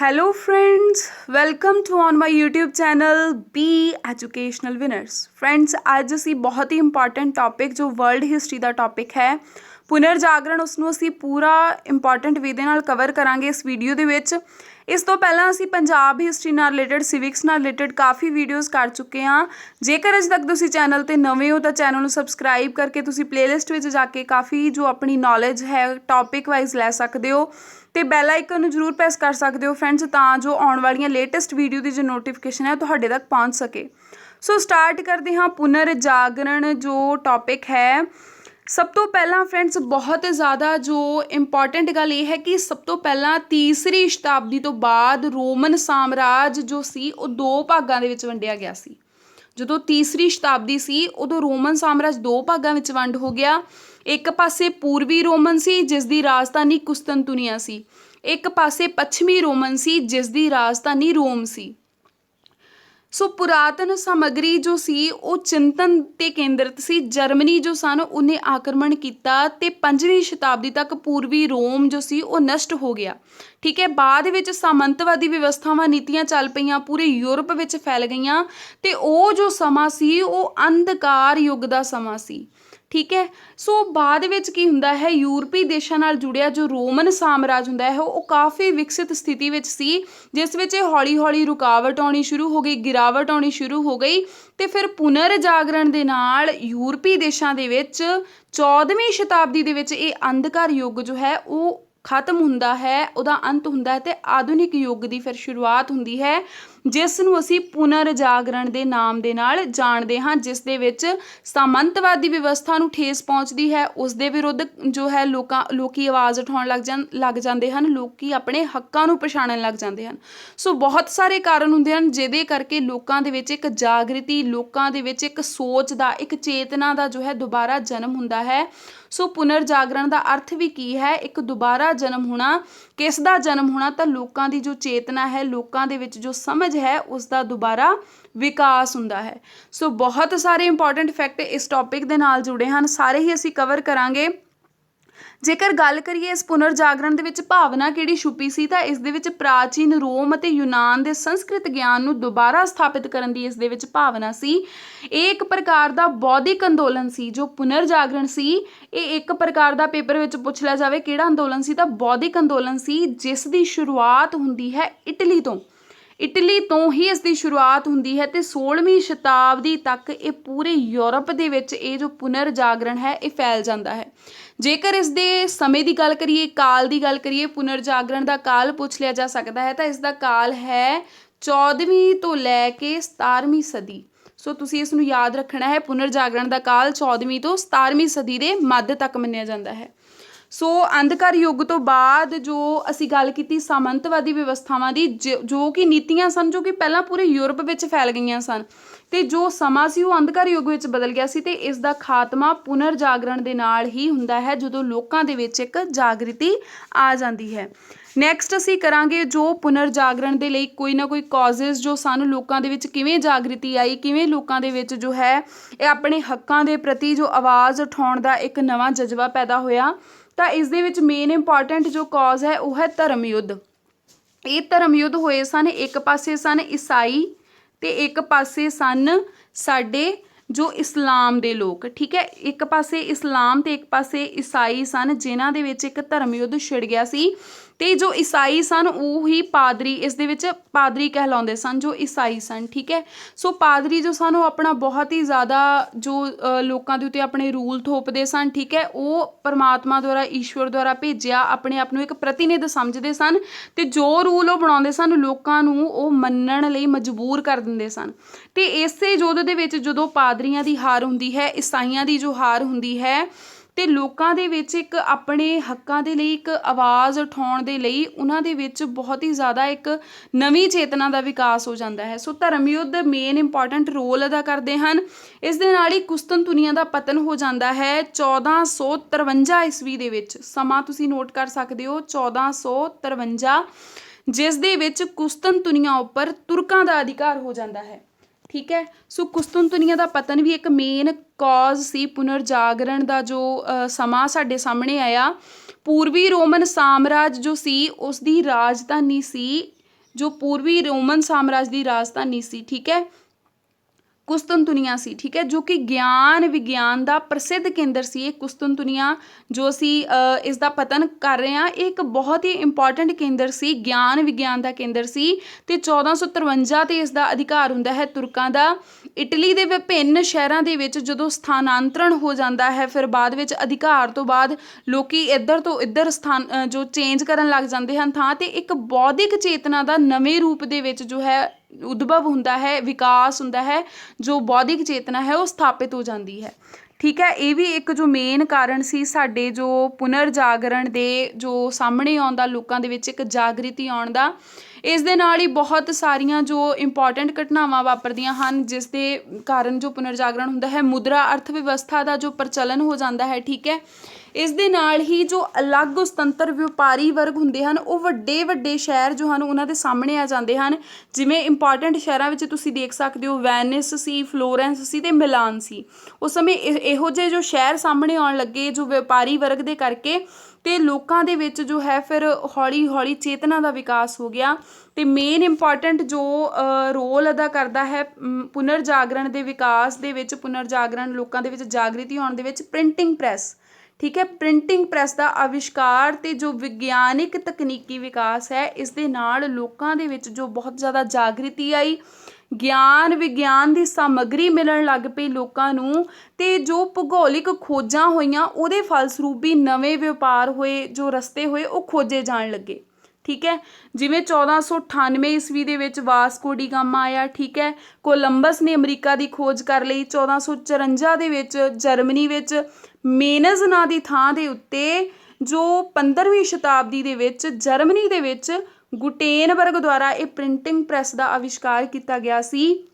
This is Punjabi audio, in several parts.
Hello friends, welcome to on my YouTube channel B Educational Winners. Friends, ਅੱਜ ਅਸੀਂ ਬਹੁਤ ਹੀ ਇੰਪੋਰਟੈਂਟ ਟੌਪਿਕ ਜੋ ਵਰਲਡ ਹਿਸਟਰੀ ਦਾ ਟੌਪਿਕ ਹੈ ਪੁਨਰ ਜਾਗਰਣ, ਉਸ ਨੂੰ ਅਸੀਂ ਪੂਰਾ ਇੰਪੋਰਟੈਂਟ ਵੇ ਦੇ ਨਾਲ ਕਵਰ ਕਰਾਂਗੇ ਇਸ ਵੀਡੀਓ ਦੇ ਵਿੱਚ। ਇਸ ਤੋਂ ਪਹਿਲਾਂ ਅਸੀਂ ਪੰਜਾਬ ਹਿਸਟਰੀ ਨਾਲ ਰਿਲੇਟਡ, ਸਿਵਿਕਸ ਨਾਲ ਰਿਲੇਟਡ ਕਾਫੀ ਵੀਡੀਓਜ਼ ਕਰ ਚੁੱਕੇ ਹਾਂ। ਜੇਕਰ ਅਜੇ ਤੱਕ ਤੁਸੀਂ ਚੈਨਲ ਤੇ ਨਵੇਂ ਹੋ ਤਾਂ ਚੈਨਲ ਨੂੰ ਸਬਸਕ੍ਰਾਈਬ ਕਰਕੇ ਤੁਸੀਂ ਪਲੇਲਿਸਟ ਵਿੱਚ ਜਾ ਕੇ ਕਾਫੀ ਜੋ ਆਪਣੀ ਨੌਲੇਜ ਹੈ ਟੌਪਿਕ ਵਾਈਜ਼ ਲੈ ਸਕਦੇ ਹੋ ਤੇ ਬੈਲ ਆਈਕਨ ਨੂੰ ਜ਼ਰੂਰ ਪ੍ਰੈਸ ਕਰ ਸਕਦੇ ਹੋ फ्रेंड्स, ਤਾਂ ਜੋ ਆਉਣ ਵਾਲੀਆਂ ਲੇਟੈਸਟ ਵੀਡੀਓ ਦੀ ਜੋ ਨੋਟੀਫਿਕੇਸ਼ਨ ਹੈ ਤੁਹਾਡੇ ਤੱਕ ਪਹੁੰਚ ਸਕੇ। ਸੋ ਸਟਾਰਟ ਕਰਦੇ ਹਾਂ। ਪੁਨਰ ਜਾਗਰਣ ਜੋ ਟੌਪਿਕ ਹੈ, ਸਭ ਤੋਂ ਪਹਿਲਾਂ फ्रेंड्स ਬਹੁਤ ਜ਼ਿਆਦਾ ਜੋ ਇੰਪੋਰਟੈਂਟ ਗੱਲ ਇਹ ਹੈ ਕਿ ਸਭ ਤੋਂ ਪਹਿਲਾਂ ਤੀਸਰੀ ਸ਼ਤਾਬਦੀ ਤੋਂ ਬਾਅਦ ਰੋਮਨ ਸਾਮਰਾਜ ਜੋ ਸੀ ਉਹ ਦੋ ਭਾਗਾਂ ਦੇ ਵਿੱਚ ਵੰਡਿਆ ਗਿਆ ਸੀ। ਜਦੋਂ ਤੀਸਰੀ ਸ਼ਤਾਬਦੀ ਸੀ ਉਦੋਂ ਰੋਮਨ ਸਾਮਰਾਜ ਦੋ ਭਾਗਾਂ ਵਿੱਚ ਵੰਡ ਹੋ ਗਿਆ। ਇੱਕ ਪਾਸੇ ਪੂਰਬੀ ਰੋਮਨ ਸੀ ਜਿਸ ਦੀ ਰਾਜਧਾਨੀ ਕੁਸਤਨਤੁਨੀਆ ਸੀ, ਇੱਕ ਪਾਸੇ ਪੱਛਮੀ ਰੋਮਨ ਸੀ ਜਿਸ ਦੀ ਰਾਜਧਾਨੀ ਰੋਮ ਸੀ। ਸੋ ਪੁਰਾਤਨ ਸਮੱਗਰੀ ਜੋ ਸੀ ਉਹ ਚਿੰਤਨ ਤੇ ਕੇਂਦਰਿਤ ਸੀ। ਜਰਮਨੀ ਜੋ ਸਨ ਉਹਨੇ ਆਕਰਮਣ ਕੀਤਾ ਤੇ 5ਵੀਂ ਸ਼ਤਾਬਦੀ ਤੱਕ ਪੂਰਬੀ ਰੋਮ ਜੋ ਸੀ ਉਹ ਨਸ਼ਟ ਹੋ ਗਿਆ। ਠੀਕ ਹੈ, ਬਾਅਦ ਵਿੱਚ ਸਾਮੰਤਵਾਦੀ ਵਿਵਸਥਾਵਾਂ ਨੀਤੀਆਂ ਚੱਲ ਪਈਆਂ, ਪੂਰੇ ਯੂਰਪ ਵਿੱਚ ਫੈਲ ਗਈਆਂ ਤੇ ਉਹ ਜੋ ਸਮਾਂ ਸੀ ਉਹ ਅੰਧਕਾਰ ਯੁੱਗ ਦਾ ਸਮਾਂ ਸੀ। ਠੀਕ ਹੈ, ਸੋ ਬਾਅਦ ਵਿੱਚ ਕੀ ਹੁੰਦਾ ਹੈ, ਯੂਰਪੀ ਦੇਸ਼ਾਂ ਨਾਲ ਜੁੜਿਆ ਜੋ ਰੋਮਨ ਸਾਮਰਾਜ ਹੁੰਦਾ ਹੈ ਉਹ ਕਾਫੀ ਵਿਕਸਿਤ ਸਥਿਤੀ ਵਿੱਚ ਸੀ, ਜਿਸ ਵਿੱਚ ਹੌਲੀ ਹੌਲੀ ਰੁਕਾਵਟ ਆਉਣੀ ਸ਼ੁਰੂ ਹੋ ਗਈ, ਗਿਰਾਵਟ ਆਉਣੀ ਸ਼ੁਰੂ ਹੋ ਗਈ ਤੇ ਫਿਰ ਪੁਨਰ ਜਾਗਰਣ ਦੇ ਨਾਲ ਯੂਰਪੀ ਦੇਸ਼ਾਂ ਦੇ ਵਿੱਚ 14ਵੀਂ ਸ਼ਤਾਬਦੀ ਦੇ ਵਿੱਚ ਇਹ ਅੰਧਕਾਰ ਯੁੱਗ ਜੋ ਹੈ ਉਹ ਖਤਮ ਹੁੰਦਾ ਹੈ, ਉਹਦਾ ਅੰਤ ਹੁੰਦਾ ਹੈ ਤੇ ਆਧੁਨਿਕ ਯੁੱਗ ਦੀ ਫਿਰ ਸ਼ੁਰੂਆਤ ਹੁੰਦੀ ਹੈ, ਜਿਸ ਨੂੰ ਅਸੀਂ ਪੁਨਰ ਜਾਗਰਣ ਦੇ ਨਾਮ ਦੇ ਨਾਲ ਜਾਣਦੇ ਹਾਂ, ਜਿਸ ਦੇ ਵਿੱਚ ਸਾਮੰਤਵਾਦੀ ਵਿਵਸਥਾ ਨੂੰ ਠੇਸ ਪਹੁੰਚਦੀ ਹੈ। ਉਸ ਦੇ ਵਿਰੁੱਧ ਜੋ ਹੈ ਲੋਕੀ ਆਵਾਜ਼ ਉਠਾਉਣ ਲੱਗ ਜਾਂਦੇ ਹਨ, ਲੋਕੀ ਆਪਣੇ ਹੱਕਾਂ ਨੂੰ ਪਛਾਣਨ ਲੱਗ ਜਾਂਦੇ ਹਨ। ਸੋ ਬਹੁਤ ਸਾਰੇ ਕਾਰਨ ਹੁੰਦੇ ਹਨ ਜਿਹਦੇ ਕਰਕੇ ਲੋਕਾਂ ਦੇ ਵਿੱਚ ਇੱਕ ਜਾਗ੍ਰਿਤੀ, ਲੋਕਾਂ ਦੇ ਵਿੱਚ ਇੱਕ ਸੋਚ ਦਾ, ਇੱਕ ਚੇਤਨਾ ਦਾ ਜੋ ਹੈ ਦੁਬਾਰਾ ਜਨਮ ਹੁੰਦਾ ਹੈ। ਸੋ ਪੁਨਰ ਜਾਗਰਣ ਦਾ ਅਰਥ ਵੀ ਕੀ ਹੈ, ਇੱਕ ਦੁਬਾਰਾ ਜਨਮ ਹੋਣਾ। ਕਿਸ ਦਾ ਜਨਮ ਹੋਣਾ? ਤਾਂ ਲੋਕਾਂ ਦੀ ਜੋ ਚੇਤਨਾ ਹੈ, ਲੋਕਾਂ ਦੇ ਵਿੱਚ ਜੋ ਸਮਝ ਹੈ ਉਸ ਦਾ ਦੁਬਾਰਾ ਵਿਕਾਸ ਹੁੰਦਾ ਹੈ। ਸੋ ਬਹੁਤ ਸਾਰੇ ਇੰਪੋਰਟੈਂਟ ਫੈਕਟ ਇਸ ਟੌਪਿਕ ਦੇ ਨਾਲ ਜੁੜੇ ਹਨ, ਸਾਰੇ ਹੀ ਅਸੀਂ ਕਵਰ ਕਰਾਂਗੇ। ਜੇਕਰ ਗੱਲ ਕਰੀਏ ਇਸ ਪੁਨਰ ਜਾਗਰਣ ਦੇ ਵਿੱਚ ਭਾਵਨਾ ਕਿਹੜੀ ਛੁਪੀ ਸੀ, ਤਾਂ ਇਸ ਦੇ ਵਿੱਚ ਪ੍ਰਾਚੀਨ ਰੋਮ ਅਤੇ ਯੂਨਾਨ ਦੇ ਸੰਸਕ੍ਰਿਤ ਗਿਆਨ ਨੂੰ ਦੁਬਾਰਾ ਸਥਾਪਿਤ ਕਰਨ ਦੀ ਇਸ ਦੇ ਵਿੱਚ ਭਾਵਨਾ ਸੀ। ਇਹ ਇੱਕ ਪ੍ਰਕਾਰ ਦਾ ਬੌਧਿਕ ਅੰਦੋਲਨ ਸੀ। ਜੋ ਪੁਨਰ ਜਾਗਰਣ ਸੀ ਇਹ ਇੱਕ ਪ੍ਰਕਾਰ ਦਾ ਪੇਪਰ ਵਿੱਚ ਪੁੱਛ ਲਿਆ ਜਾਵੇ ਕਿਹੜਾ ਅੰਦੋਲਨ ਸੀ, ਤਾਂ ਬੌਧਿਕ ਅੰਦੋਲਨ ਸੀ, ਜਿਸ ਦੀ ਸ਼ੁਰੂਆਤ ਹੁੰਦੀ ਹੈ ਇਟਲੀ ਤੋਂ। ਇਟਲੀ ਤੋਂ ਹੀ ਇਸ ਦੀ ਸ਼ੁਰੂਆਤ ਹੁੰਦੀ ਹੈ ਤੇ 16ਵੀਂ ਸ਼ਤਾਬਦੀ ਤੱਕ ਇਹ ਪੂਰੇ ਯੂਰਪ ਦੇ ਵਿੱਚ ਇਹ ਜੋ ਪੁਨਰ ਜਾਗਰਣ ਹੈ ਇਹ ਫੈਲ ਜਾਂਦਾ ਹੈ। ਜੇਕਰ ਇਸ ਦੇ ਸਮੇਂ ਦੀ ਗੱਲ ਕਰੀਏ, ਕਾਲ ਦੀ ਗੱਲ ਕਰੀਏ, ਪੁਨਰ ਜਾਗਰਣ ਦਾ ਕਾਲ ਪੁੱਛ ਲਿਆ ਜਾ ਸਕਦਾ ਹੈ ਤਾਂ ਇਸ ਦਾ ਕਾਲ ਹੈ 14ਵੀਂ ਤੋਂ ਲੈ ਕੇ 17ਵੀਂ ਸਦੀ। ਸੋ ਤੁਸੀਂ ਇਸ ਨੂੰ ਯਾਦ ਰੱਖਣਾ ਹੈ, ਪੁਨਰ ਜਾਗਰਣ ਦਾ ਕਾਲ 14ਵੀਂ ਤੋਂ 17ਵੀਂ ਸਦੀ ਦੇ ਮੱਧ ਤੱਕ ਮੰਨਿਆ ਜਾਂਦਾ ਹੈ। ਸੋ ਅੰਧਕਾਰ ਯੁੱਗ ਤੋਂ ਬਾਅਦ ਜੋ ਅਸੀਂ ਗੱਲ ਕੀਤੀ ਸਾਮੰਤਵਾਦੀ ਵਿਵਸਥਾਵਾਂ ਦੀ, ਜੋ ਕਿ ਨੀਤੀਆਂ ਸਨ ਜੋ ਕਿ ਪਹਿਲਾਂ ਪੂਰੇ ਯੂਰਪ ਵਿੱਚ ਫੈਲ ਗਈਆਂ ਸਨ ਤੇ ਜੋ ਸਮਾਂ ਸੀ ਉਹ ਅੰਧਕਾਰ ਯੁੱਗ ਵਿੱਚ ਬਦਲ ਗਿਆ ਸੀ ਤੇ ਇਸ ਦਾ ਖਾਤਮਾ ਪੁਨਰ ਜਾਗਰਣ ਦੇ ਨਾਲ ਹੀ ਹੁੰਦਾ ਹੈ, ਜਦੋਂ ਲੋਕਾਂ ਦੇ ਵਿੱਚ ਇੱਕ ਜਾਗ੍ਰਿਤੀ ਆ ਜਾਂਦੀ ਹੈ। ਨੈਕਸਟ ਅਸੀਂ ਕਰਾਂਗੇ ਜੋ ਪੁਨਰ ਜਾਗਰਣ ਦੇ ਲਈ ਕੋਈ ਨਾ ਕੋਈ ਕਾਜ਼ਜ਼ ਜੋ ਸਨ, ਲੋਕਾਂ ਦੇ ਵਿੱਚ ਕਿਵੇਂ ਜਾਗ੍ਰਿਤੀ ਆਈ, ਕਿਵੇਂ ਲੋਕਾਂ ਦੇ ਵਿੱਚ ਜੋ ਹੈ ਇਹ ਆਪਣੇ ਹੱਕਾਂ ਦੇ ਪ੍ਰਤੀ ਜੋ ਆਵਾਜ਼ ਉਠਾਉਣ ਦਾ ਇੱਕ ਨਵਾਂ ਜਜ਼ਬਾ ਪੈਦਾ ਹੋਇਆ। ਤਾਂ ਇਸ ਦੇ ਵਿੱਚ ਮੇਨ ਇੰਪੋਰਟੈਂਟ ਜੋ ਕਾਜ਼ ਹੈ ਉਹ ਹੈ ਧਰਮ ਯੁੱਧ। ਇਹ ਧਰਮ ਯੁੱਧ ਹੋਏ ਸਨ, ਇੱਕ ਪਾਸੇ ਸਨ ਈਸਾਈ ਤੇ ਇੱਕ ਪਾਸੇ ਸਨ ਸਾਡੇ ਜੋ ਇਸਲਾਮ ਦੇ ਲੋਕ। ਠੀਕ ਹੈ, ਇੱਕ ਪਾਸੇ ਇਸਲਾਮ ਤੇ ਇੱਕ ਪਾਸੇ ਈਸਾਈ ਸਨ, ਜਿਨ੍ਹਾਂ ਦੇ ਵਿੱਚ ਇੱਕ ਧਰਮ ਯੁੱਧ ਛਿੜ ਗਿਆ ਸੀ। ਤੇ ਜੋ ਈਸਾਈ ਸਨ ਉਹ ਹੀ ਪਾਦਰੀ, ਇਸ ਦੇ ਵਿੱਚ ਪਾਦਰੀ ਕਹਿਲਾਉਂਦੇ ਸਨ ਜੋ ਈਸਾਈ ਸਨ। ਠੀਕ ਹੈ, ਸੋ ਪਾਦਰੀ ਜੋ ਸਨ ਉਹ ਆਪਣਾ ਬਹੁਤ ਹੀ ਜ਼ਿਆਦਾ ਜੋ ਲੋਕਾਂ ਦੇ ਉੱਤੇ ਆਪਣੇ ਰੂਲ ਥੋਪਦੇ ਸਨ। ਠੀਕ ਹੈ, ਉਹ ਪਰਮਾਤਮਾ ਦੁਆਰਾ, ਈਸ਼ਵਰ ਦੁਆਰਾ ਭੇਜਿਆ ਆਪਣੇ ਆਪ ਨੂੰ ਇੱਕ ਪ੍ਰਤੀਨਿਧ ਸਮਝਦੇ ਸਨ ਤੇ ਜੋ ਰੂਲ ਉਹ ਬਣਾਉਂਦੇ ਸਨ ਲੋਕਾਂ ਨੂੰ ਉਹ ਮੰਨਣ ਲਈ ਮਜਬੂਰ ਕਰ ਦਿੰਦੇ ਸਨ। ਤੇ ਇਸੇ ਯੁੱਧ ਦੇ ਵਿੱਚ ਜਦੋਂ ਪਾਦਰੀਆਂ ਦੀ ਹਾਰ ਹੁੰਦੀ ਹੈ, ਈਸਾਈਆਂ ਦੀ ਜੋ ਹਾਰ ਹੁੰਦੀ ਹੈ ਤੇ ਲੋਕਾਂ ਦੇ ਵਿੱਚ ਇੱਕ ਆਪਣੇ ਹੱਕਾਂ ਦੇ ਲਈ ਇੱਕ ਆਵਾਜ਼ ਉਠਾਉਣ ਦੇ ਲਈ ਉਹਨਾਂ ਦੇ ਵਿੱਚ ਬਹੁਤ ਹੀ ਜ਼ਿਆਦਾ ਇੱਕ ਨਵੀਂ ਚੇਤਨਾ ਦਾ ਵਿਕਾਸ ਹੋ ਜਾਂਦਾ ਹੈ। ਸੋ ਧਰਮ ਯੁੱਧ ਮੇਨ ਇੰਪੋਰਟੈਂਟ ਰੋਲ ਅਦਾ ਕਰਦੇ ਹਨ। ਇਸ ਦੇ ਨਾਲ ਹੀ ਕੁਸਤਨਤੁਨੀਆ ਦਾ ਪਤਨ ਹੋ ਜਾਂਦਾ ਹੈ 1453 ਈਸਵੀ ਦੇ ਵਿੱਚ। ਸਮਾਂ ਤੁਸੀਂ ਨੋਟ ਕਰ ਸਕਦੇ ਹੋ 1453, ਜਿਸ ਦੇ ਵਿੱਚ ਕੁਸਤਨਤੁਨੀਆ ਉੱਪਰ ਤੁਰਕਾਂ ਦਾ ਅਧਿਕਾਰ ਹੋ ਜਾਂਦਾ ਹੈ। ਠੀਕ ਹੈ, ਸੋ ਕੁਸਤਨਤੁਨੀਆ ਦਾ ਪਤਨ ਵੀ ਇੱਕ ਮੇਨ ਕਾਜ਼ ਸੀ ਪੁਨਰ ਜਾਗਰਣ ਦਾ ਜੋ ਸਮਾਂ ਸਾਡੇ ਸਾਹਮਣੇ ਆਇਆ। ਪੂਰਬੀ ਰੋਮਨ ਸਾਮਰਾਜ ਜੋ ਸੀ ਉਸ ਦੀ ਰਾਜਧਾਨੀ ਸੀ जो पूर्वी रोमन साम्राज्य की राजधानी सी, ठीक है, कुस्तुनतुनिया सी, ठीक है, जो कि ज्ञान विज्ञान का प्रसिद्ध केंद्र सी। ये कुस्तुनतुनिया जो असी इसका पतन कर रहे हैं, एक बहुत ही इंपॉर्टेंट केंद्र सी, ज्ञान विज्ञान का केंद्र सी। ते 1453 ते इसका अधिकार हुंदा है तुर्कां दा। इटली के विभिन्न शहरों के विच जदों स्थानांतरण हो जाता है, फिर बाद विच अधिकार तो बाद लोकी इधर तो इधर स्थान जो चेंज करन लग जाते हैं थां, ते एक बौद्धिक चेतना का नवे रूप दे विच जो है उद्भव हुंदा है, विकास हुंदा है, जो बौद्धिक चेतना है वो स्थापित हो जाती है। ठीक है, ये भी एक जो मेन कारण सी साडे जो पुनर्जागरण दे जो सामने आउंदा लोकां दे विच एक जागृति आउण दा। इस दे नाल ही बहुत सारियां जो इंपॉर्टेंट घटनावां वापरदियां हन, जिस दे कारण जो पुनर्जागरण हुंदा है, मुद्रा अर्थव्यवस्था का जो प्रचलन हो जाता है। ठीक है, इस दे नाल ही जो अलग सुतंत्र व्यापारी वर्ग हुंदे हन, वो वड्डे वड्डे शहर जो हन उन्हां दे सामने आ जाते हैं। जिवें इंपॉर्टेंट शहरों में तुसीं देख सकते हो वेनिस सी, फ्लोरेंस सी ते मिलान सी। उस समय इहो ਜਿਹੇ जो शहर सामने आउण लगे जो व्यापारी वर्ग दे करके, ਤੇ ਲੋਕਾਂ ਦੇ ਵਿੱਚ ਜੋ ਹੈ ਫਿਰ ਹੌਲੀ ਹੌਲੀ ਚੇਤਨਾ ਦਾ ਵਿਕਾਸ ਹੋ ਗਿਆ। ਤੇ ਮੇਨ ਇੰਪੋਰਟੈਂਟ ਜੋ ਰੋਲ ਅਦਾ ਕਰਦਾ ਹੈ ਪੁਨਰ ਜਾਗਰਣ ਦੇ ਵਿਕਾਸ ਦੇ ਵਿੱਚ, ਪੁਨਰ ਜਾਗਰਣ ਲੋਕਾਂ ਦੇ ਵਿੱਚ ਜਾਗ੍ਰਿਤੀ ਆਉਣ ਦੇ ਵਿੱਚ, ਪ੍ਰਿੰਟਿੰਗ ਪ੍ਰੈਸ। ਠੀਕ ਹੈ, ਪ੍ਰਿੰਟਿੰਗ ਪ੍ਰੈਸ ਦਾ ਆਵਿਸ਼ਕਾਰ ਤੇ ਜੋ ਵਿਗਿਆਨਿਕ ਤਕਨੀਕੀ ਵਿਕਾਸ ਹੈ, ਇਸ ਦੇ ਨਾਲ ਲੋਕਾਂ ਦੇ ਵਿੱਚ ਜੋ ਬਹੁਤ ਜ਼ਿਆਦਾ ਜਾਗ੍ਰਿਤੀ ਆਈ, ਗਿਆਨ ਵਿਗਿਆਨ ਦੀ ਸਾਮਗਰੀ ਮਿਲਣ ਲੱਗ ਪਈ ਲੋਕਾਂ ਨੂੰ, ਤੇ ਜੋ ਭੂਗੋਲਿਕ ਖੋਜਾਂ ਹੋਈਆਂ ਉਹਦੇ ਫਲਸਰੂਪ ਵੀ ਨਵੇਂ ਵਪਾਰ ਹੋਏ, ਜੋ ਰਸਤੇ ਹੋਏ ਉਹ ਖੋਜੇ ਜਾਣ ਲੱਗੇ। ਠੀਕ ਹੈ, ਜਿਵੇਂ 1498 ਈਸਵੀ ਦੇ ਵਿੱਚ ਵਾਸਕੋ ਡੀ ਗਾਮਾ ਆਇਆ। ਠੀਕ ਹੈ, ਕੋਲੰਬਸ ਨੇ ਅਮਰੀਕਾ ਦੀ ਖੋਜ ਕਰ ਲਈ। 1454 ਦੇ ਵਿੱਚ ਜਰਮਨੀ ਵਿੱਚ ਮੇਨਜ਼ ਨਾਂ ਦੀ ਥਾਂ ਦੇ ਉੱਤੇ ਜੋ 15ਵੀਂ ਸ਼ਤਾਬਦੀ ਦੇ ਵਿੱਚ ਜਰਮਨੀ ਦੇ ਵਿੱਚ ਗੁਟੇਨਬਰਗ ਦੁਆਰਾ ਇਹ ਪ੍ਰਿੰਟਿੰਗ ਪ੍ਰੈਸ ਦਾ ਆਵਿਸ਼ਕਾਰ ਕੀਤਾ ਗਿਆ ਸੀ।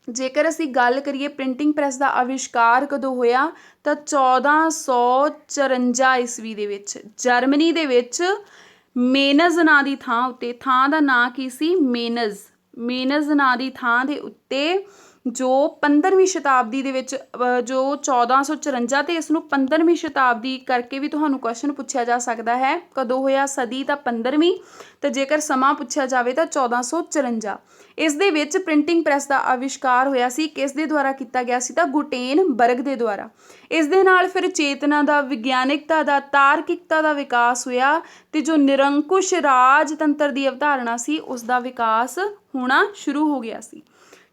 ਜੇਕਰ ਅਸੀਂ ਗੱਲ ਕਰੀਏ ਪ੍ਰਿੰਟਿੰਗ ਪ੍ਰੈਸ ਦਾ ਆਵਿਸ਼ਕਾਰ ਕਦੋਂ ਹੋਇਆ, ਤਾਂ 1454 ਈਸਵੀ ਦੇ ਵਿੱਚ ਜਰਮਨੀ ਦੇ ਵਿੱਚ ਮੇਨਜ਼ ਨਾਂ ਦੀ ਥਾਂ ਉੱਤੇ, ਥਾਂ ਦਾ ਨਾਂ ਕੀ ਸੀ, ਮੇਨਜ਼ ਨਾਂ ਦੀ ਥਾਂ ਦੇ ਉੱਤੇ ਜੋ 15ਵੀਂ ਸ਼ਤਾਬਦੀ ਦੇ ਵਿੱਚ ਜੋ 1454 ਤੇ ਇਸ ਨੂੰ 15ਵੀਂ ਸ਼ਤਾਬਦੀ ਕਰਕੇ ਵੀ ਤੁਹਾਨੂੰ ਕੁਐਸਚਨ ਪੁੱਛਿਆ ਜਾ ਸਕਦਾ ਹੈ। ਕਦੋਂ ਹੋਇਆ? ਸਦੀ ਤਾਂ 15ਵੀਂ, ਤੇ ਜੇਕਰ ਸਮਾਂ ਪੁੱਛਿਆ ਜਾਵੇ ਤਾਂ 1454। ਇਸ ਦੇ ਵਿੱਚ ਪ੍ਰਿੰਟਿੰਗ ਪ੍ਰੈਸ ਦਾ ਆਵਿਸ਼ਕਾਰ ਹੋਇਆ ਸੀ। ਕਿਸ ਦੇ ਦੁਆਰਾ ਕੀਤਾ ਗਿਆ ਸੀ? ਤਾਂ ਗੁਟੇਨਬਰਗ ਦੇ ਦੁਆਰਾ। ਇਸ ਦੇ ਨਾਲ ਫਿਰ ਚੇਤਨਾ ਦਾ, ਵਿਗਿਆਨਿਕਤਾ ਦਾ, ਤਾਰਕਿਕਤਾ ਦਾ ਵਿਕਾਸ ਹੋਇਆ, ਤੇ ਜੋ ਨਿਰੰਕੁਸ਼ ਰਾਜਤੰਤਰ ਦੀ ਅਵਧਾਰਨਾ ਸੀ ਉਸ ਦਾ ਵਿਕਾਸ ਹੋਣਾ ਸ਼ੁਰੂ ਹੋ ਗਿਆ ਸੀ।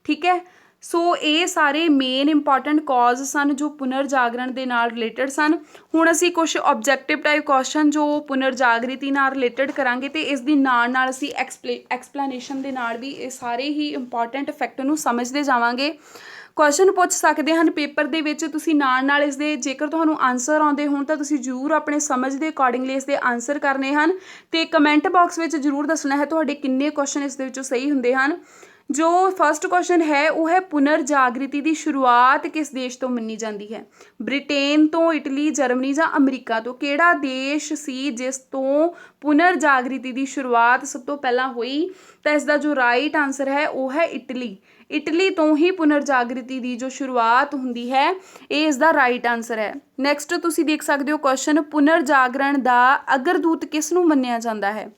ਠੀਕ ਹੈ, ਸੋ ਇਹ ਸਾਰੇ ਮੇਨ ਇੰਪੋਰਟੈਂਟ ਕਾਜ਼ ਸਨ ਜੋ ਪੁਨਰ ਜਾਗਰਣ ਦੇ ਨਾਲ ਰਿਲੇਟਡ ਸਨ। ਹੁਣ ਅਸੀਂ ਕੁਛ ਆਬਜੈਕਟਿਵ ਟਾਈਪ ਕੁਐਸਚਨ ਜੋ ਪੁਨਰ ਜਾਗ੍ਰਿਤੀ ਨਾਲ ਰਿਲੇਟਡ ਕਰਾਂਗੇ, ਤੇ ਇਸ ਦੀ ਨਾਲ ਅਸੀਂ ਐਕਸਪਲੇਨੇਸ਼ਨ ਦੇ ਨਾਲ ਵੀ ਇਹ ਸਾਰੇ ਹੀ ਇੰਪੋਰਟੈਂਟ ਫੈਕਟ ਨੂੰ ਸਮਝਦੇ ਜਾਵਾਂਗੇ। ਕੁਐਸਚਨ ਪੁੱਛ ਸਕਦੇ ਹਨ ਪੇਪਰ ਦੇ ਵਿੱਚ, ਤੁਸੀਂ ਨਾਲ ਇਸ ਦੇ ਜੇਕਰ ਤੁਹਾਨੂੰ ਆਨਸਰ ਆਉਂਦੇ ਹੋਣ ਤਾਂ ਤੁਸੀਂ ਜ਼ਰੂਰ ਆਪਣੇ ਸਮਝ ਦੇ ਅਕੋਰਡਿੰਗਲੀ ਇਸ ਦੇ ਆਨਸਰ ਕਰਨੇ ਹਨ, ਤੇ ਕਮੈਂਟ ਬਾਕਸ ਵਿੱਚ ਜ਼ਰੂਰ ਦੱਸਣਾ ਹੈ ਤੁਹਾਡੇ ਕਿੰਨੇ ਕੁਐਸਚਨ ਇਸ ਦੇ ਵਿੱਚੋਂ ਸਹੀ ਹੁੰਦੇ ਹਨ। ਜੋ ਫਸਟ ਕੁਐਸਚਨ ਹੈ ਉਹ ਹੈ ਪੁਨਰ ਜਾਗ੍ਰਿਤੀ ਦੀ ਸ਼ੁਰੂਆਤ ਕਿਸ ਦੇਸ਼ ਤੋਂ ਮੰਨੀ ਜਾਂਦੀ ਹੈ? ਬ੍ਰਿਟੇਨ ਤੋਂ, ਇਟਲੀ, ਜਰਮਨੀ ਜਾਂ ਅਮਰੀਕਾ ਤੋਂ? ਕਿਹੜਾ ਦੇਸ਼ ਸੀ ਜਿਸ ਤੋਂ ਪੁਨਰ ਜਾਗ੍ਰਿਤੀ ਦੀ ਸ਼ੁਰੂਆਤ ਸਭ ਤੋਂ ਪਹਿਲਾਂ ਹੋਈ? ਤਾਂ ਇਸ ਦਾ ਜੋ ਰਾਈਟ ਆਨਸਰ ਹੈ ਉਹ ਹੈ ਇਟਲੀ। ਇਟਲੀ ਤੋਂ ਹੀ ਪੁਨਰ ਜਾਗ੍ਰਿਤੀ ਦੀ ਜੋ ਸ਼ੁਰੂਆਤ ਹੁੰਦੀ ਹੈ, ਇਹ ਇਸ ਦਾ ਰਾਈਟ ਆਨਸਰ ਹੈ। ਨੈਕਸਟ ਤੁਸੀਂ ਦੇਖ ਸਕਦੇ ਹੋ ਕੁਐਸਚਨ, ਪੁਨਰ ਜਾਗਰਣ ਦਾ ਅਗਰਦੂਤ ਕਿਸ ਨੂੰ ਮੰਨਿਆ ਜਾਂਦਾ ਹੈ?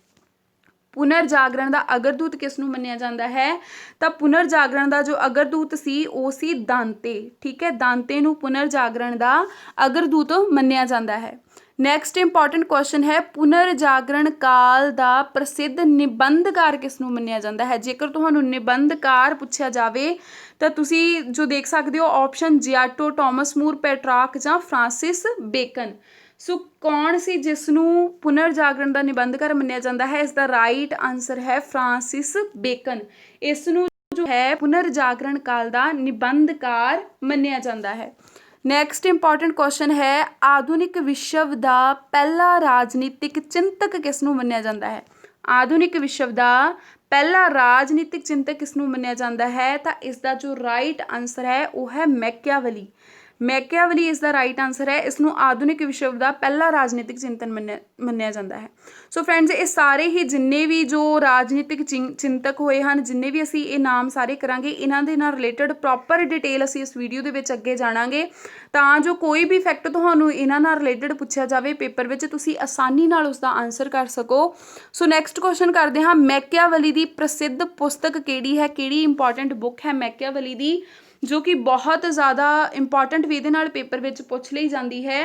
ਪੁਨਰ ਜਾਗਰਣ ਦਾ ਅਗਰਦੂਤ ਕਿਸ ਨੂੰ ਮੰਨਿਆ ਜਾਂਦਾ ਹੈ? ਤਾਂ ਪੁਨਰ ਜਾਗਰਣ ਦਾ ਜੋ ਅਗਰਦੂਤ ਸੀ ਉਹ ਸੀ ਦਾਂਤੇ। ਠੀਕ ਹੈ, ਦਾਂਤੇ ਨੂੰ ਪੁਨਰ ਜਾਗਰਣ ਦਾ ਅਗਰਦੂਤ ਮੰਨਿਆ ਜਾਂਦਾ ਹੈ। ਨੈਕਸਟ ਇੰਪੋਰਟੈਂਟ ਕੁਐਸਚਨ ਹੈ, ਪੁਨਰ ਜਾਗਰਣ ਕਾਲ ਦਾ ਪ੍ਰਸਿੱਧ ਨਿਬੰਧਕਾਰ ਕਿਸ ਨੂੰ ਮੰਨਿਆ ਜਾਂਦਾ ਹੈ? ਜੇਕਰ ਤੁਹਾਨੂੰ ਨਿਬੰਧਕਾਰ ਪੁੱਛਿਆ ਜਾਵੇ ਤਾਂ ਤੁਸੀਂ ਜੋ ਦੇਖ ਸਕਦੇ ਹੋ ਆਪਸ਼ਨ ਜਿਆਟੋ, ਟਾਮਸ ਮੂਰ, ਪੈਟਰਾਕ ਜਾਂ ਫਰਾਂਸਿਸ ਬੇਕਨ। ਸੋ ਕੌਣ ਸੀ ਜਿਸ ਨੂੰ ਪੁਨਰ ਜਾਗਰਣ ਦਾ ਨਿਬੰਧਕਾਰ ਮੰਨਿਆ ਜਾਂਦਾ ਹੈ? ਇਸ ਦਾ ਰਾਈਟ ਆਨਸਰ ਹੈ ਫਰਾਂਸਿਸ ਬੇਕਨ। ਇਸ ਨੂੰ ਜੋ ਹੈ ਪੁਨਰ ਜਾਗਰਣ ਕਾਲ ਦਾ ਨਿਬੰਧਕਾਰ ਮੰਨਿਆ ਜਾਂਦਾ ਹੈ। ਨੈਕਸਟ ਇੰਪੋਰਟੈਂਟ ਕੁਐਸਚਨ ਹੈ, ਆਧੁਨਿਕ ਵਿਸ਼ਵ ਦਾ ਪਹਿਲਾ ਰਾਜਨੀਤਿਕ ਚਿੰਤਕ ਕਿਸ ਨੂੰ ਮੰਨਿਆ ਜਾਂਦਾ ਹੈ? ਆਧੁਨਿਕ ਵਿਸ਼ਵ ਦਾ ਪਹਿਲਾ ਰਾਜਨੀਤਿਕ ਚਿੰਤਕ ਕਿਸ ਨੂੰ ਮੰਨਿਆ ਜਾਂਦਾ ਹੈ? ਤਾਂ ਇਸ ਦਾ ਜੋ ਰਾਈਟ ਆਨਸਰ ਹੈ ਉਹ ਹੈ ਮੈਕਿਆਵਲੀ। ਮੈਕਿਆਵਲੀ ਇਸ ਦਾ ਰਾਈਟ ਆਂਸਰ ਹੈ। ਇਸ ਨੂੰ ਆਧੁਨਿਕ ਵਿਸ਼ਵ ਦਾ ਪਹਿਲਾ ਰਾਜਨੀਤਿਕ ਚਿੰਤਨ ਮੰਨਿਆ ਜਾਂਦਾ ਹੈ। ਸੋ ਫਰੈਂਡਸ, ਇਹ ਸਾਰੇ ਹੀ ਜਿੰਨੇ ਵੀ ਜੋ ਰਾਜਨੀਤਿਕ ਚਿੰਤਕ ਹੋਏ ਹਨ, ਜਿੰਨੇ ਵੀ ਅਸੀਂ ਇਹ ਨਾਮ ਸਾਰੇ ਕਰਾਂਗੇ, ਇਹਨਾਂ ਦੇ ਨਾਲ ਰਿਲੇਟਡ ਪ੍ਰੋਪਰ ਡਿਟੇਲ ਅਸੀਂ ਇਸ ਵੀਡੀਓ ਦੇ ਵਿੱਚ ਅੱਗੇ ਜਾਣਾਂਗੇ, ਤਾਂ ਜੋ ਕੋਈ ਵੀ ਫੈਕਟ ਤੁਹਾਨੂੰ ਇਹਨਾਂ ਨਾਲ ਰਿਲੇਟਡ ਪੁੱਛਿਆ ਜਾਵੇ ਪੇਪਰ ਵਿੱਚ, ਤੁਸੀਂ ਆਸਾਨੀ ਨਾਲ ਉਸ ਦਾ ਆਂਸਰ ਕਰ ਸਕੋ। ਸੋ ਨੈਕਸਟ ਕੁਐਸਚਨ ਕਰਦੇ ਹਾਂ, ਮੈਕਿਆਵਲੀ ਦੀ ਪ੍ਰਸਿੱਧ ਪੁਸਤਕ ਕਿਹੜੀ ਹੈ, ਕਿਹੜੀ ਇੰਪੋਰਟੈਂਟ ਬੁੱਕ ਹੈ ਮੈਕਿਆਵਲੀ ਦੀ, ਜੋ ਕਿ ਬਹੁਤ ਜ਼ਿਆਦਾ ਇੰਪੋਰਟੈਂਟ ਵੀ ਇਹਦੇ ਨਾਲ ਪੇਪਰ ਵਿੱਚ ਪੁੱਛ ਲਈ ਜਾਂਦੀ ਹੈ।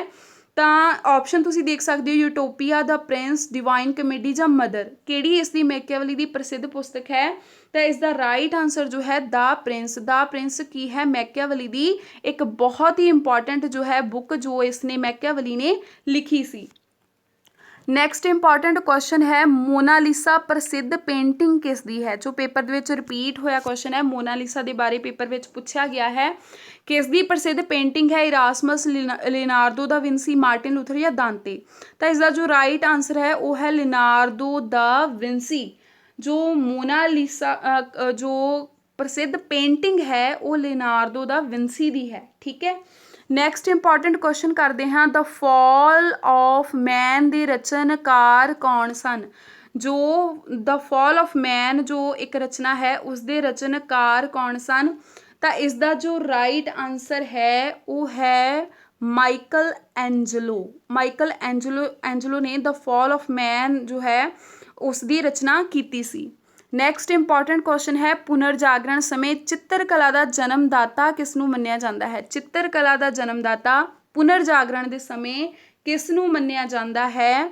ਤਾਂ ਆਪਸ਼ਨ ਤੁਸੀਂ ਦੇਖ ਸਕਦੇ ਹੋ, ਯੂਟੋਪੀਆ, ਦਾ ਪ੍ਰਿੰਸ, ਡਿਵਾਈਨ ਕਮੇਡੀ ਜਾਂ ਮਦਰ। ਕਿਹੜੀ ਇਸ ਦੀ ਮੈਕਿਆਵਲੀ ਦੀ ਪ੍ਰਸਿੱਧ ਪੁਸਤਕ ਹੈ? ਤਾਂ ਇਸ ਦਾ ਰਾਈਟ ਆਂਸਰ ਜੋ ਹੈ ਦਾ ਪ੍ਰਿੰਸ। ਦਾ ਪ੍ਰਿੰਸ ਕੀ ਹੈ? ਮੈਕਿਆਵਲੀ ਦੀ ਇੱਕ ਬਹੁਤ ਹੀ ਇੰਪੋਰਟੈਂਟ ਜੋ ਹੈ ਬੁੱਕ, ਜੋ ਇਸਨੇ ਮੈਕਿਆਵਲੀ ਨੇ ਲਿਖੀ ਸੀ। ਨੈਕਸਟ ਇੰਪੋਰਟੈਂਟ ਕੁਐਸਚਨ ਹੈ, ਮੋਨਾਲੀਸਾ ਪ੍ਰਸਿੱਧ ਪੇਂਟਿੰਗ ਕਿਸ ਦੀ ਹੈ? ਜੋ ਪੇਪਰ ਦੇ ਵਿੱਚ ਰਿਪੀਟ ਹੋਇਆ ਕੁਐਸਚਨ ਹੈ, ਮੋਨਾਲੀਸਾ ਦੇ ਬਾਰੇ ਪੇਪਰ ਵਿੱਚ ਪੁੱਛਿਆ ਗਿਆ ਹੈ। ਕਿਸ ਦੀ ਪ੍ਰਸਿੱਧ ਪੇਂਟਿੰਗ ਹੈ? ਇਰਾਸਮਸ, ਲਿਨਾਰਡੋ ਦਾ ਵਿੰਸੀ, ਮਾਰਟਿਨ ਲੂਥਰ ਜਾਂ ਦਾਂਤੇ। ਤਾਂ ਇਸ ਦਾ ਜੋ ਰਾਈਟ ਆਂਸਰ ਹੈ ਉਹ ਹੈ ਲਿਨਾਰਡੋ ਦਾ ਵਿੰਸੀ। ਜੋ ਮੋਨਾਲੀਸਾ ਜੋ ਪ੍ਰਸਿੱਧ ਪੇਂਟਿੰਗ ਹੈ ਉਹ ਲਿਨਾਰਡੋ ਦਾ ਵਿੰਸੀ ਦੀ ਹੈ। ਠੀਕ ਹੈ। ਨੈਕਸਟ ਇੰਪੋਰਟੈਂਟ ਕੁਐਸਚਨ ਕਰਦੇ ਹਾਂ, ਦ ਫਾਲ ਆਫ ਮੈਨ ਦੇ ਰਚਨਕਾਰ ਕੌਣ ਸਨ? ਜੋ ਦ ਫਾਲ ਆਫ ਮੈਨ ਜੋ ਇੱਕ ਰਚਨਾ ਹੈ, ਉਸ ਦੇ ਰਚਨਕਾਰ ਕੌਣ ਸਨ? ਤਾਂ ਇਸ ਦਾ ਜੋ ਰਾਈਟ ਆਂਸਰ ਹੈ ਉਹ ਹੈ ਮਾਈਕਲ ਐਂਜਲੋ। ਮਾਈਕਲ ਐਂਜਲੋ ਨੇ ਦ ਫਾਲ ਆਫ ਮੈਨ ਜੋ ਹੈ ਉਸ ਦੀ ਰਚਨਾ ਕੀਤੀ ਸੀ। ਨੈਕਸਟ ਇੰਪੋਰਟੈਂਟ ਕੁਐਸਚਨ ਹੈ, ਪੁਨਰ ਜਾਗਰਣ ਸਮੇਂ ਚਿੱਤਰਕਲਾ ਦਾ ਜਨਮਦਾਤਾ ਕਿਸ ਨੂੰ ਮੰਨਿਆ ਜਾਂਦਾ ਹੈ? ਚਿੱਤਰਕਲਾ ਦਾ ਜਨਮਦਾਤਾ ਪੁਨਰ ਜਾਗਰਣ ਦੇ ਸਮੇਂ ਕਿਸ ਨੂੰ ਮੰਨਿਆ ਜਾਂਦਾ ਹੈ?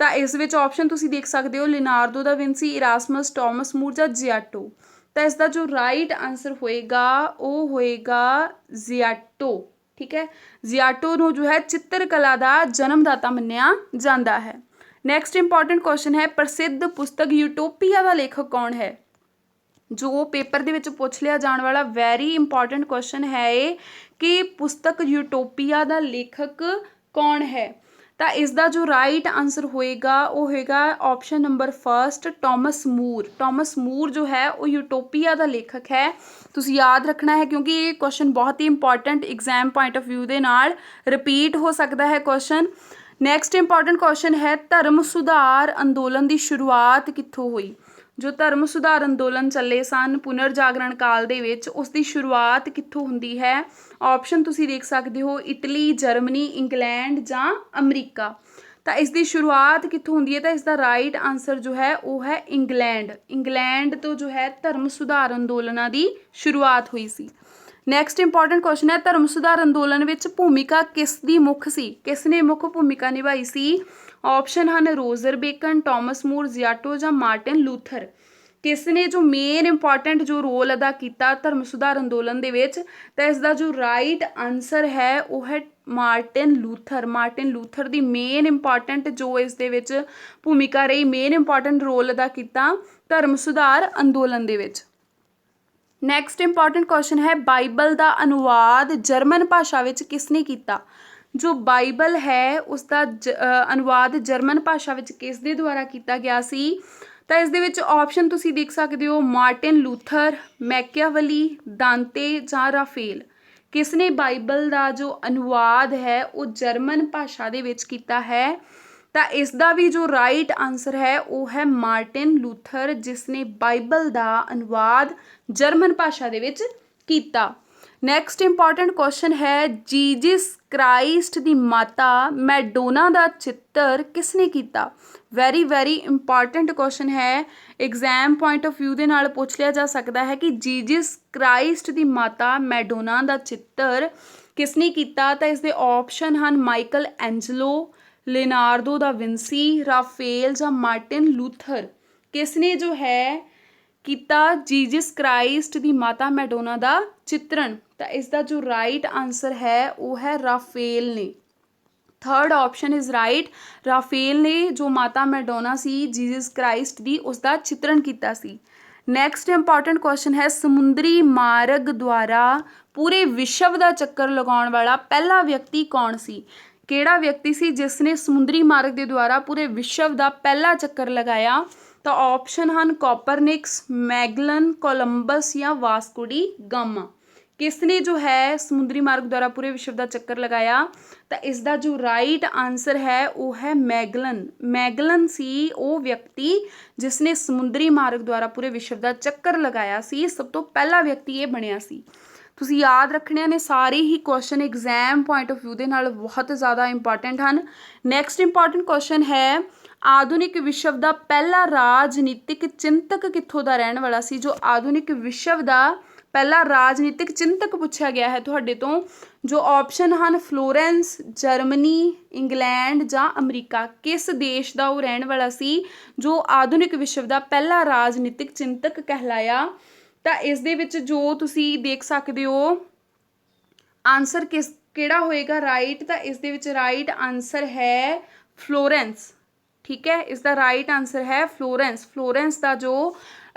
ਤਾਂ ਇਸ ਵਿੱਚ ਆਪਸ਼ਨ ਤੁਸੀਂ ਦੇਖ ਸਕਦੇ ਹੋ, ਲਿਨਾਰਡੋ ਦਾ ਵਿੰਸੀ, ਇਰਾਸਮਸ, ਟਾਮਸ ਮੂਰ ਜਾਂ ਜਿਆਟੋ। ਤਾਂ ਇਸ ਦਾ ਜੋ ਰਾਈਟ ਆਂਸਰ ਹੋਏਗਾ ਉਹ ਹੋਏਗਾ ਜਿਆਟੋ। ਠੀਕ ਹੈ। ਜਿਆਟੋ ਨੂੰ ਜੋ ਹੈ ਚਿੱਤਰਕਲਾ ਦਾ ਜਨਮਦਾਤਾ ਮੰਨਿਆ ਜਾਂਦਾ ਹੈ। ਨੈਕਸਟ ਇੰਪੋਰਟੈਂਟ ਕੁਐਸਚਨ ਹੈ, ਪ੍ਰਸਿੱਧ ਪੁਸਤਕ ਯੂਟੋਪੀਆ ਦਾ ਲੇਖਕ ਕੌਣ ਹੈ? ਜੋ ਪੇਪਰ ਦੇ ਵਿੱਚ ਪੁੱਛ ਲਿਆ ਜਾਣ ਵਾਲਾ ਵੈਰੀ ਇੰਪੋਰਟੈਂਟ ਕੁਐਸਚਨ ਹੈ ਇਹ, ਕਿ ਪੁਸਤਕ ਯੂਟੋਪੀਆ ਦਾ ਲੇਖਕ ਕੌਣ ਹੈ? ਤਾਂ ਇਸ ਦਾ ਜੋ ਰਾਈਟ ਆਂਸਰ ਹੋਏਗਾ ਉਹ ਹੋਏਗਾ ਆਪਸ਼ਨ ਨੰਬਰ ਫਸਟ, ਟਾਮਸ ਮੂਰ। ਟਾਮਸ ਮੂਰ ਜੋ ਹੈ ਉਹ ਯੂਟੋਪੀਆ ਦਾ ਲੇਖਕ ਹੈ। ਤੁਸੀਂ ਯਾਦ ਰੱਖਣਾ ਹੈ, ਕਿਉਂਕਿ ਇਹ ਕੁਐਸਚਨ ਬਹੁਤ ਹੀ important exam point of view ਦੇ ਨਾਲ ਰਿਪੀਟ ਹੋ ਸਕਦਾ ਹੈ ਕੁਐਸਚਨ। ਨੈਕਸਟ ਇੰਪੋਰਟੈਂਟ ਕੁਐਸਚਨ ਹੈ, ਧਰਮ ਸੁਧਾਰ ਅੰਦੋਲਨ ਦੀ ਸ਼ੁਰੂਆਤ ਕਿੱਥੋਂ ਹੋਈ? ਜੋ ਧਰਮ ਸੁਧਾਰ ਅੰਦੋਲਨ ਚੱਲੇ ਸਨ ਪੁਨਰ ਜਾਗਰਣ ਕਾਲ ਦੇ ਵਿੱਚ, ਉਸ ਦੀ ਸ਼ੁਰੂਆਤ ਕਿੱਥੋਂ ਹੁੰਦੀ ਹੈ? ਆਪਸ਼ਨ ਤੁਸੀਂ ਦੇਖ ਸਕਦੇ ਹੋ, ਇਟਲੀ, ਜਰਮਨੀ, ਇੰਗਲੈਂਡ ਜਾਂ ਅਮਰੀਕਾ। ਤਾਂ ਇਸ ਦੀ ਸ਼ੁਰੂਆਤ ਕਿੱਥੋਂ ਹੁੰਦੀ ਹੈ? ਤਾਂ ਇਸ ਦਾ ਰਾਈਟ ਆਂਸਰ ਜੋ ਹੈ ਉਹ ਹੈ ਇੰਗਲੈਂਡ। ਇੰਗਲੈਂਡ ਤੋਂ ਜੋ ਹੈ ਧਰਮ ਸੁਧਾਰ ਅੰਦੋਲਨਾਂ ਦੀ ਸ਼ੁਰੂਆਤ ਹੋਈ ਸੀ। ਨੈਕਸਟ ਇੰਪੋਰਟੈਂਟ ਕੁਐਸਚਨ ਹੈ, ਧਰਮ ਸੁਧਾਰ ਅੰਦੋਲਨ ਵਿੱਚ ਭੂਮਿਕਾ ਕਿਸ ਦੀ ਮੁੱਖ ਸੀ? ਕਿਸ ਨੇ ਮੁੱਖ ਭੂਮਿਕਾ ਨਿਭਾਈ ਸੀ? ਆਪਸ਼ਨ ਹਨ ਰੋਜ਼ਰ ਬੇਕਨ, ਟਾਮਸ ਮੂਰ, ਜਿਆਟੋ ਜਾਂ ਮਾਰਟਿਨ ਲੂਥਰ। ਕਿਸ ਨੇ ਜੋ ਮੇਨ ਇੰਪੋਰਟੈਂਟ ਜੋ ਰੋਲ ਅਦਾ ਕੀਤਾ ਧਰਮ ਸੁਧਾਰ ਅੰਦੋਲਨ ਦੇ ਵਿੱਚ? ਤਾਂ ਇਸ ਦਾ ਜੋ ਰਾਈਟ ਆਂਸਰ ਹੈ ਉਹ ਹੈ ਮਾਰਟਿਨ ਲੂਥਰ। ਮਾਰਟਿਨ ਲੂਥਰ ਦੀ ਮੇਨ ਇੰਪੋਰਟੈਂਟ ਜੋ ਇਸ ਦੇ ਵਿੱਚ ਭੂਮਿਕਾ ਰਹੀ, ਮੇਨ ਇੰਪੋਰਟੈਂਟ ਰੋਲ ਅਦਾ ਕੀਤਾ ਧਰਮ ਸੁਧਾਰ ਅੰਦੋਲਨ ਦੇ ਵਿੱਚ। ਨੈਕਸਟ ਇੰਪੋਰਟੈਂਟ ਕੁਐਸਚਨ ਹੈ, ਬਾਈਬਲ ਦਾ ਅਨੁਵਾਦ ਜਰਮਨ ਭਾਸ਼ਾ ਵਿੱਚ ਕਿਸ ਨੇ ਕੀਤਾ? ਜੋ ਬਾਈਬਲ ਹੈ ਉਸ ਦਾ ਅਨੁਵਾਦ ਜਰਮਨ ਭਾਸ਼ਾ ਵਿੱਚ ਕਿਸ ਦੇ ਦੁਆਰਾ ਕੀਤਾ ਗਿਆ ਸੀ? ਤਾਂ ਇਸ ਦੇ ਵਿੱਚ ਆਪਸ਼ਨ ਤੁਸੀਂ ਦੇਖ ਸਕਦੇ ਹੋ, ਮਾਰਟਿਨ ਲੂਥਰ, ਮੈਕਿਆਵਲੀ, ਦਾਂਤੇ ਜਾਂ ਰਾਫੇਲ। ਕਿਸ ਨੇ ਬਾਈਬਲ ਦਾ ਜੋ ਅਨੁਵਾਦ ਹੈ ਉਹ ਜਰਮਨ ਭਾਸ਼ਾ ਦੇ ਵਿੱਚ ਕੀਤਾ ਹੈ? ਤਾਂ ਇਸ ਦਾ ਵੀ ਜੋ ਰਾਈਟ ਆਂਸਰ ਹੈ ਉਹ ਹੈ ਮਾਰਟਿਨ ਲੂਥਰ, ਜਿਸ ਨੇ ਬਾਈਬਲ ਦਾ ਅਨੁਵਾਦ ਜਰਮਨ ਭਾਸ਼ਾ ਦੇ ਵਿੱਚ ਕੀਤਾ। ਨੈਕਸਟ ਇੰਪੋਰਟੈਂਟ ਕੁਐਸਚਨ ਹੈ, ਜੀਸਸ ਕ੍ਰਾਈਸਟ ਦੀ ਮਾਤਾ ਮੈਡੋਨਾ ਦਾ ਚਿੱਤਰ ਕਿਸ ਨੇ ਕੀਤਾ? ਵੈਰੀ ਇੰਪੋਰਟੈਂਟ ਕੁਐਸਚਨ ਹੈ, ਐਗਜ਼ਾਮ ਪੁਆਇੰਟ ਆਫ ਵਿਊ ਦੇ ਨਾਲ ਪੁੱਛ ਲਿਆ ਜਾ ਸਕਦਾ ਹੈ ਕਿ ਜੀਸਸ ਕ੍ਰਾਈਸਟ ਦੀ ਮਾਤਾ ਮੈਡੋਨਾ ਦਾ ਚਿੱਤਰ ਕਿਸ ਨੇ ਕੀਤਾ? ਤਾਂ ਇਸ ਦੇ ਆਪਸ਼ਨ ਹਨ ਮਾਈਕਲ ਐਂਜਲੋ, ਲਿਨਾਰਡੋ ਦਾ ਵਿੰਸੀ, ਰਾਫੇਲ ਜਾਂ ਮਾਰਟਿਨ ਲੂਥਰ। ਕਿਸ ਨੇ ਜੋ ਹੈ ਕੀਤਾ ਜੀਸਸ ਕ੍ਰਾਈਸਟ ਦੀ ਮਾਤਾ ਮੈਡੋਨਾ ਦਾ ਚਿੱਤਰਨ? ਤਾਂ ਇਸ ਦਾ ਜੋ ਰਾਈਟ ਆਂਸਰ ਹੈ ਉਹ ਹੈ ਰਾਫੇਲ ਨੇ। Third option is right. Raphael ਨੇ ਜੋ ਮਾਤਾ ਮੈਡੋਨਾ ਸੀ ਜੀਸਸ ਕ੍ਰਾਈਸਟ ਦੀ, ਉਸ ਦਾ ਚਿੱਤਰਨ ਕੀਤਾ ਸੀ। ਨੈਕਸਟ ਇੰਪੋਰਟੈਂਟ ਕੁਐਸਚਨ ਹੈ, ਸਮੁੰਦਰੀ ਮਾਰਗ ਦੁਆਰਾ ਪੂਰੇ ਵਿਸ਼ਵ ਦਾ ਚੱਕਰ ਲਗਾਉਣ ਵਾਲਾ ਪਹਿਲਾ ਵਿਅਕਤੀ ਕੌਣ ਸੀ? ਕਿਹੜਾ ਵਿਅਕਤੀ ਸੀ ਜਿਸ ਨੇ ਸਮੁੰਦਰੀ ਮਾਰਗ ਦੇ ਦੁਆਰਾ ਪੂਰੇ ਵਿਸ਼ਵ ਦਾ ਪਹਿਲਾ ਚੱਕਰ ਲਗਾਇਆ? ਤਾਂ ਆਪਸ਼ਨ ਹਨ ਕੋਪਰਨਿਕਸ, ਮੈਗਲਨ, ਕੋਲੰਬਸ ਜਾਂ ਵਾਸਕੋ ਡੀ ਗਾਮਾ। किसने जो है समुद्री मार्ग द्वारा पूरे विश्व का चक्कर लगाया? तो इसका जो राइट आंसर है वो है मैगलन। मैगलन सी वो व्यक्ति जिसने समुद्री मार्ग द्वारा पूरे विश्व का चक्कर लगाया सी, सब तो पहला व्यक्ति ये बनया सी। ਤੁਸੀਂ याद रखने ने सारे ही question exam point of view के नाल बहुत ज़्यादा इंपॉर्टेंट हैं। नैक्सट इंपॉर्टेंट क्वेश्चन है आधुनिक विश्व का पहला राजनीतिक चिंतक कित्थों का रहने वाला सी? जो आधुनिक विश्व का पहला राजनीतिक चिंतक पूछा गया है तुहाडे तो, जो ऑप्शन हैं फ्लोरेंस, जर्मनी, इंग्लैंड या अमरीका, किस देश का वो रहने वाला सी जो आधुनिक विश्व का पहला राजनीतिक चिंतक कहलाया? तो इस दे विच जो तुसी देख सकते हो आंसर किस किहड़ा होएगा राइट? तो इस दे विच राइट आंसर है फ्लोरेंस। ठीक है, इसका राइट आंसर है फ्लोरेंस। फ्लोरेंस का जो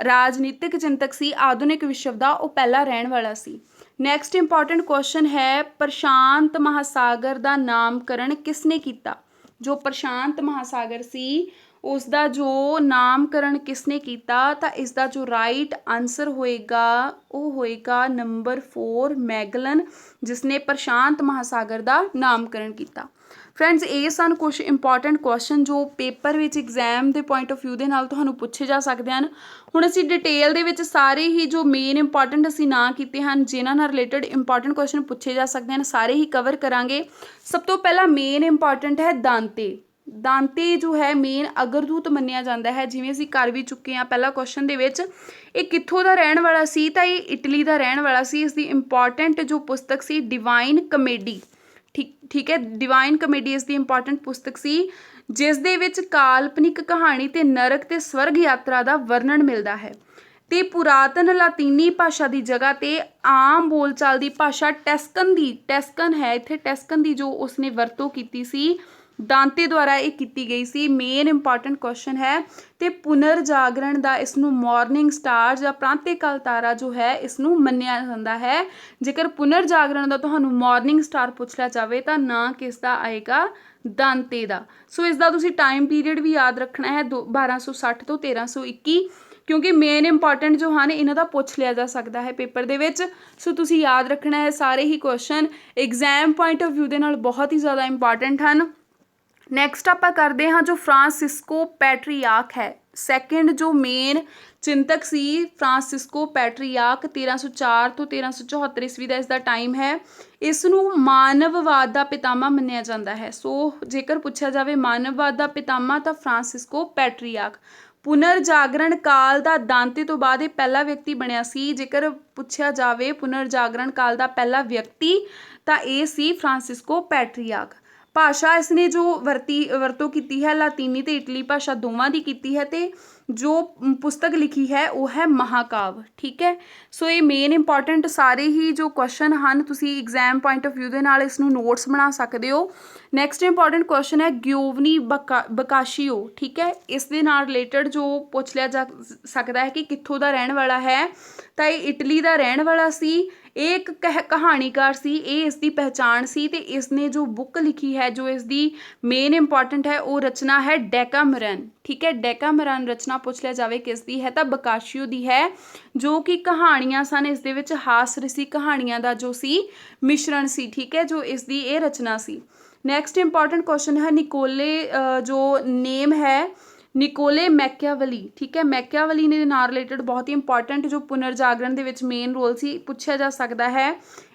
राजनीतिक चिंतक सी आधुनिक विश्व का वो पहला रहने वाला सी। नैक्सट इंपॉर्टेंट क्वेश्चन है प्रशांत महासागर का नामकरण किसने किया? जो प्रशांत महासागर सी उसका जो नामकरण किसने किया? तो इसका जो राइट आंसर होएगा वो होएगा नंबर 4 मैगलन, जिसने प्रशांत महासागर का नामकरण किया। फ्रेंड्स ये सन कुछ इंपॉर्टेंट क्वेश्चन जो पेपर विच एग्जाम के पॉइंट ऑफ व्यू के नाल तुहानूं पूछे जा सकते हैं। हुण असीं डिटेल दे विच सारे ही जो मेन इंपॉर्टेंट असीं ना कीते हैं जिन्हां नाल रिलेटेड इंपॉर्टेंट क्वेश्चन पूछे जा सकते हैं सारे ही कवर करांगे। सब तो पहला मेन इंपॉर्टेंट है दांते। दांते जो है मेन अगरदूत मन्निया जाता है, जिवें असीं कर भी चुके हैं पहला क्वेश्चन दे विच। ये कित्थों दा रहण वाला सी? तां ये इटली दा रहण वाला सी। इसकी इंपॉर्टेंट जो पुस्तक सी डिवाइन कमेडी, ठीक है, डिवाइन कमेडी इसकी इंपॉर्टेंट पुस्तक सी जिस दे विच काल्पनिक कहानी ते नरक ते स्वर्ग यात्रा का वर्णन मिलता है। तो पुरातन लातीनी भाषा की जगह ते आम बोलचाल की भाषा टैस्कन है इत्थे टैस्कन की जो उसने वरतों की सी दांते द्वारा ये की गई सी। मेन इंपॉर्टेंट क्वेश्चन है। तो पुनर्जागरण का इसनों मॉर्निंग स्टार या प्रांतिकाल तारा जो है इसनों मन्निया जाता है। जेकर पुनर्जागरण का तुहानूं मॉर्निंग स्टार पूछ लिया जाए तो ना किसका आएगा? दांते का। सो इसका तुसीं टाइम पीरियड भी याद रखना है 1260 तो 1321, क्योंकि मेन इंपॉर्टेंट जो हैं इन्हां दा पूछ लिया जा सकता है पेपर दे विच। सो तुसीं याद रखना है सारे ही question exam point of view के नाल बहुत ही ज़्यादा इंपॉर्टेंट हैं। नैक्सट आप करते हैं जो फ्रांसिस्को पैट्रियार्क है, सैकेंड जो मेन चिंतक सी फ्रांसिस्को पैट्रियार्क 1304 तो 1374 ईस्वी का इसका टाइम है। इसनों मानववाद का पितामह मन्निया जाता है। सो जेकर पूछा जाए मानववाद का पितामह तो फ्रांसिस्को पैट्रियार्क। पुनर्जागरण काल का दांते तो बाद ये पहला व्यक्ति बनया सी। जेकर पूछा जाए पुनर्जागरण काल का पहला व्यक्ति तो ये सी फ्रांसिस्को पैट्रियार्क। भाषा इसने जो वरतों की है लातीनी तो इटली भाषा दोवां की की है। तो जो पुस्तक लिखी है वो है महाकाव्य। ठीक है, सो ये मेन इंपॉर्टेंट सारे ही जो क्वेश्चन हैं तुसी एग्जाम पॉइंट ऑफ व्यू के नाल इसनों नोट्स बना सकते हो। नैक्सट इंपॉर्टेंट क्वेश्चन है गियोवनी बकाशियो। ठीक है, इस दे नाल रिलेटेड जो पूछ लिया जा सकता है कि कित्थों दा रहने वाला है? तो ये इटली का रहने वाला सी। एक कहानीकार सी, ये इसकी पहचान सी। ते इसने जो बुक लिखी है जो इसकी मेन इंपॉर्टेंट है वो रचना है डेकामरन। ठीक है, डेकामरन रचना पूछ लिया जाए किसकी है तो बकाशियो दी है, जो कि कहानियां सन इस दे विच हास रसी कहानियां का जो सी मिश्रण सी। ठीक है, जो इसकी ये रचना सी। नैक्सट इंपॉर्टेंट क्वेश्चन है निकोले जो नेम है निकोले मैकियावली। ठीक है, मैकियावली ने नाल रिलेटेड बहुत ही इंपॉर्टेंट जो पुनर्जागरण दे विच मेन रोल सी पूछा जा सकता है।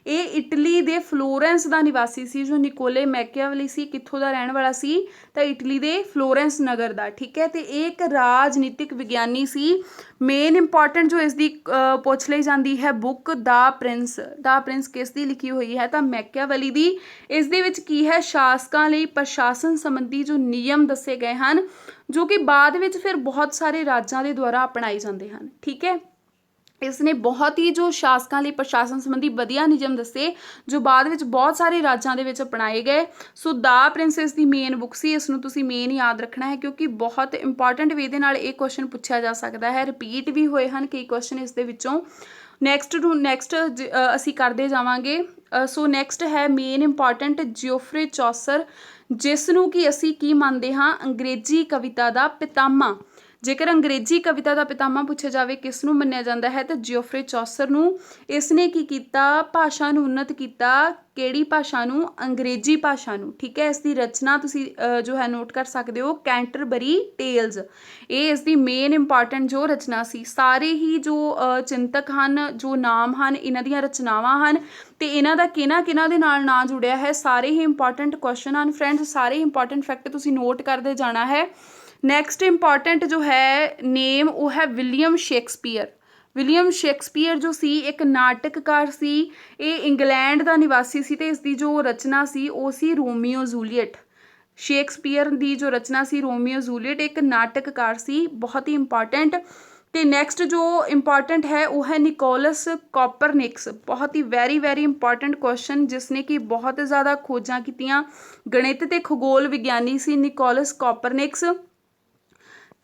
ये इटली दे फ्लोरेंस का निवासी सी जो निकोले मैकियावली सी। कित्थों का रहने वाला सी? तो इटली दे फ्लोरेंस नगर का। ठीक है, तो एक राजनीतिक विज्ञानी सी। मेन इंपॉर्टेंट जो इसकी पूछ ली जाती है बुक द प्रिंस किसकी लिखी हुई है? तो मैकियावली दी। इस दे विच की है शासकों लई प्रशासन संबंधी जो नियम दसे गए हैं जो कि बाद में फिर बहुत सारे राज्यों के द्वारा अपनाए जाते हैं। ठीक है, इसने बहुत ही जो शासकों लिए प्रशासन संबंधी वधिया नियम दसे जो बाद में बहुत सारे राज्यों के अपनाए गए। सो द प्रिंसेस की मेन बुक सी। इसनों तुसीं मेन याद रखना है क्योंकि बहुत इंपॉर्टेंट वे दे नाल ये क्वेश्चन पूछा जा सकता है। रिपीट भी होए हैं कई क्वेश्चन इस दे विचों। नैक्सट असी करते जावांगे। सो नैक्सट है मेन इंपॉर्टेंट जियोफ्रे चौसर, जिसनों कि असी की मानते हाँ अंग्रेजी कविता का पितामह। ਜੇਕਰ ਅੰਗਰੇਜ਼ੀ ਕਵਿਤਾ ਦਾ ਪਿਤਾਮਾ ਪੁੱਛਿਆ ਜਾਵੇ ਕਿਸ ਨੂੰ ਮੰਨਿਆ ਜਾਂਦਾ ਹੈ ਤਾਂ ਜਿਓਫਰੇ ਚੌਸਰ ਨੂੰ। ਇਸ ਨੇ ਕੀ ਕੀਤਾ, ਭਾਸ਼ਾ ਨੂੰ ਉन्नत ਕੀਤਾ। ਕਿਹੜੀ ਭਾਸ਼ਾ ਨੂੰ, ਅੰਗਰੇਜ਼ੀ ਭਾਸ਼ਾ ਨੂੰ। ਠੀਕ ਹੈ, ਇਸ ਦੀ ਰਚਨਾ ਤੁਸੀਂ ਜੋ ਹੈ ਨੋਟ ਕਰ ਸਕਦੇ ਹੋ, ਕੈਂਟਰਬਰੀ ਟੇਲਜ਼। ਇਹ ਇਸ ਦੀ ਮੇਨ ਇੰਪੋਰਟੈਂਟ ਜੋ ਰਚਨਾ ਸੀ। ਸਾਰੇ ਹੀ ਜੋ ਚਿੰਤਕ ਹਨ, ਜੋ ਨਾਮ ਹਨ, ਇਹਨਾਂ ਦੀਆਂ ਰਚਨਾਵਾਂ ਹਨ ਤੇ ਇਹਨਾਂ ਦਾ ਕਿਹਨਾਂ ਦੇ ਨਾਲ ਨਾਂ ਜੁੜਿਆ ਹੈ। ਸਾਰੇ ਹੀ ਇੰਪੋਰਟੈਂਟ ਕੁਐਸਚਨ ਹਨ ਫਰੈਂਡਸ, ਸਾਰੇ ਇੰਪੋਰਟੈਂਟ ਫੈਕਟ ਤੁਸੀਂ ਨੋਟ ਕਰਦੇ ਜਾਣਾ ਹੈ। ਨੈਕਸਟ ਇੰਪੋਰਟੈਂਟ ਜੋ ਹੈ ਨੇਮ ਉਹ ਹੈ ਵਿਲੀਅਮ ਸ਼ੇਕਸਪੀਅਰ। ਵਿਲੀਅਮ ਸ਼ੇਕਸਪੀਅਰ ਜੋ ਸੀ ਇੱਕ ਨਾਟਕਕਾਰ ਸੀ। ਇਹ ਇੰਗਲੈਂਡ ਦਾ ਨਿਵਾਸੀ ਸੀ ਤੇ ਇਸ ਦੀ ਜੋ ਰਚਨਾ ਸੀ ਉਹ ਸੀ ਰੋਮੀਓ ਜੂਲੀਅਟ। ਸ਼ੇਕਸਪੀਅਰ ਦੀ ਜੋ ਰਚਨਾ ਸੀ ਰੋਮੀਓ ਜੂਲੀਅਟ, ਇੱਕ ਨਾਟਕਕਾਰ ਸੀ, ਬਹੁਤ ਹੀ ਇੰਪੋਰਟੈਂਟ। ਤੇ ਨੈਕਸਟ ਜੋ ਇੰਪੋਰਟੈਂਟ ਹੈ ਉਹ ਹੈ ਨਿਕੋਲਸ ਕੋਪਰਨਿਕਸ। ਬਹੁਤ ਹੀ ਵੈਰੀ ਇੰਪੋਰਟੈਂਟ ਕੁਐਸਚਨ, ਜਿਸ ਨੇ ਕਿ ਬਹੁਤ ਜ਼ਿਆਦਾ ਖੋਜਾਂ ਕੀਤੀਆਂ। ਗਣਿਤ ਤੇ ਖਗੋਲ ਵਿਗਿਆਨੀ ਸੀ ਨਿਕੋਲਸ ਕੋਪਰਨਿਕਸ।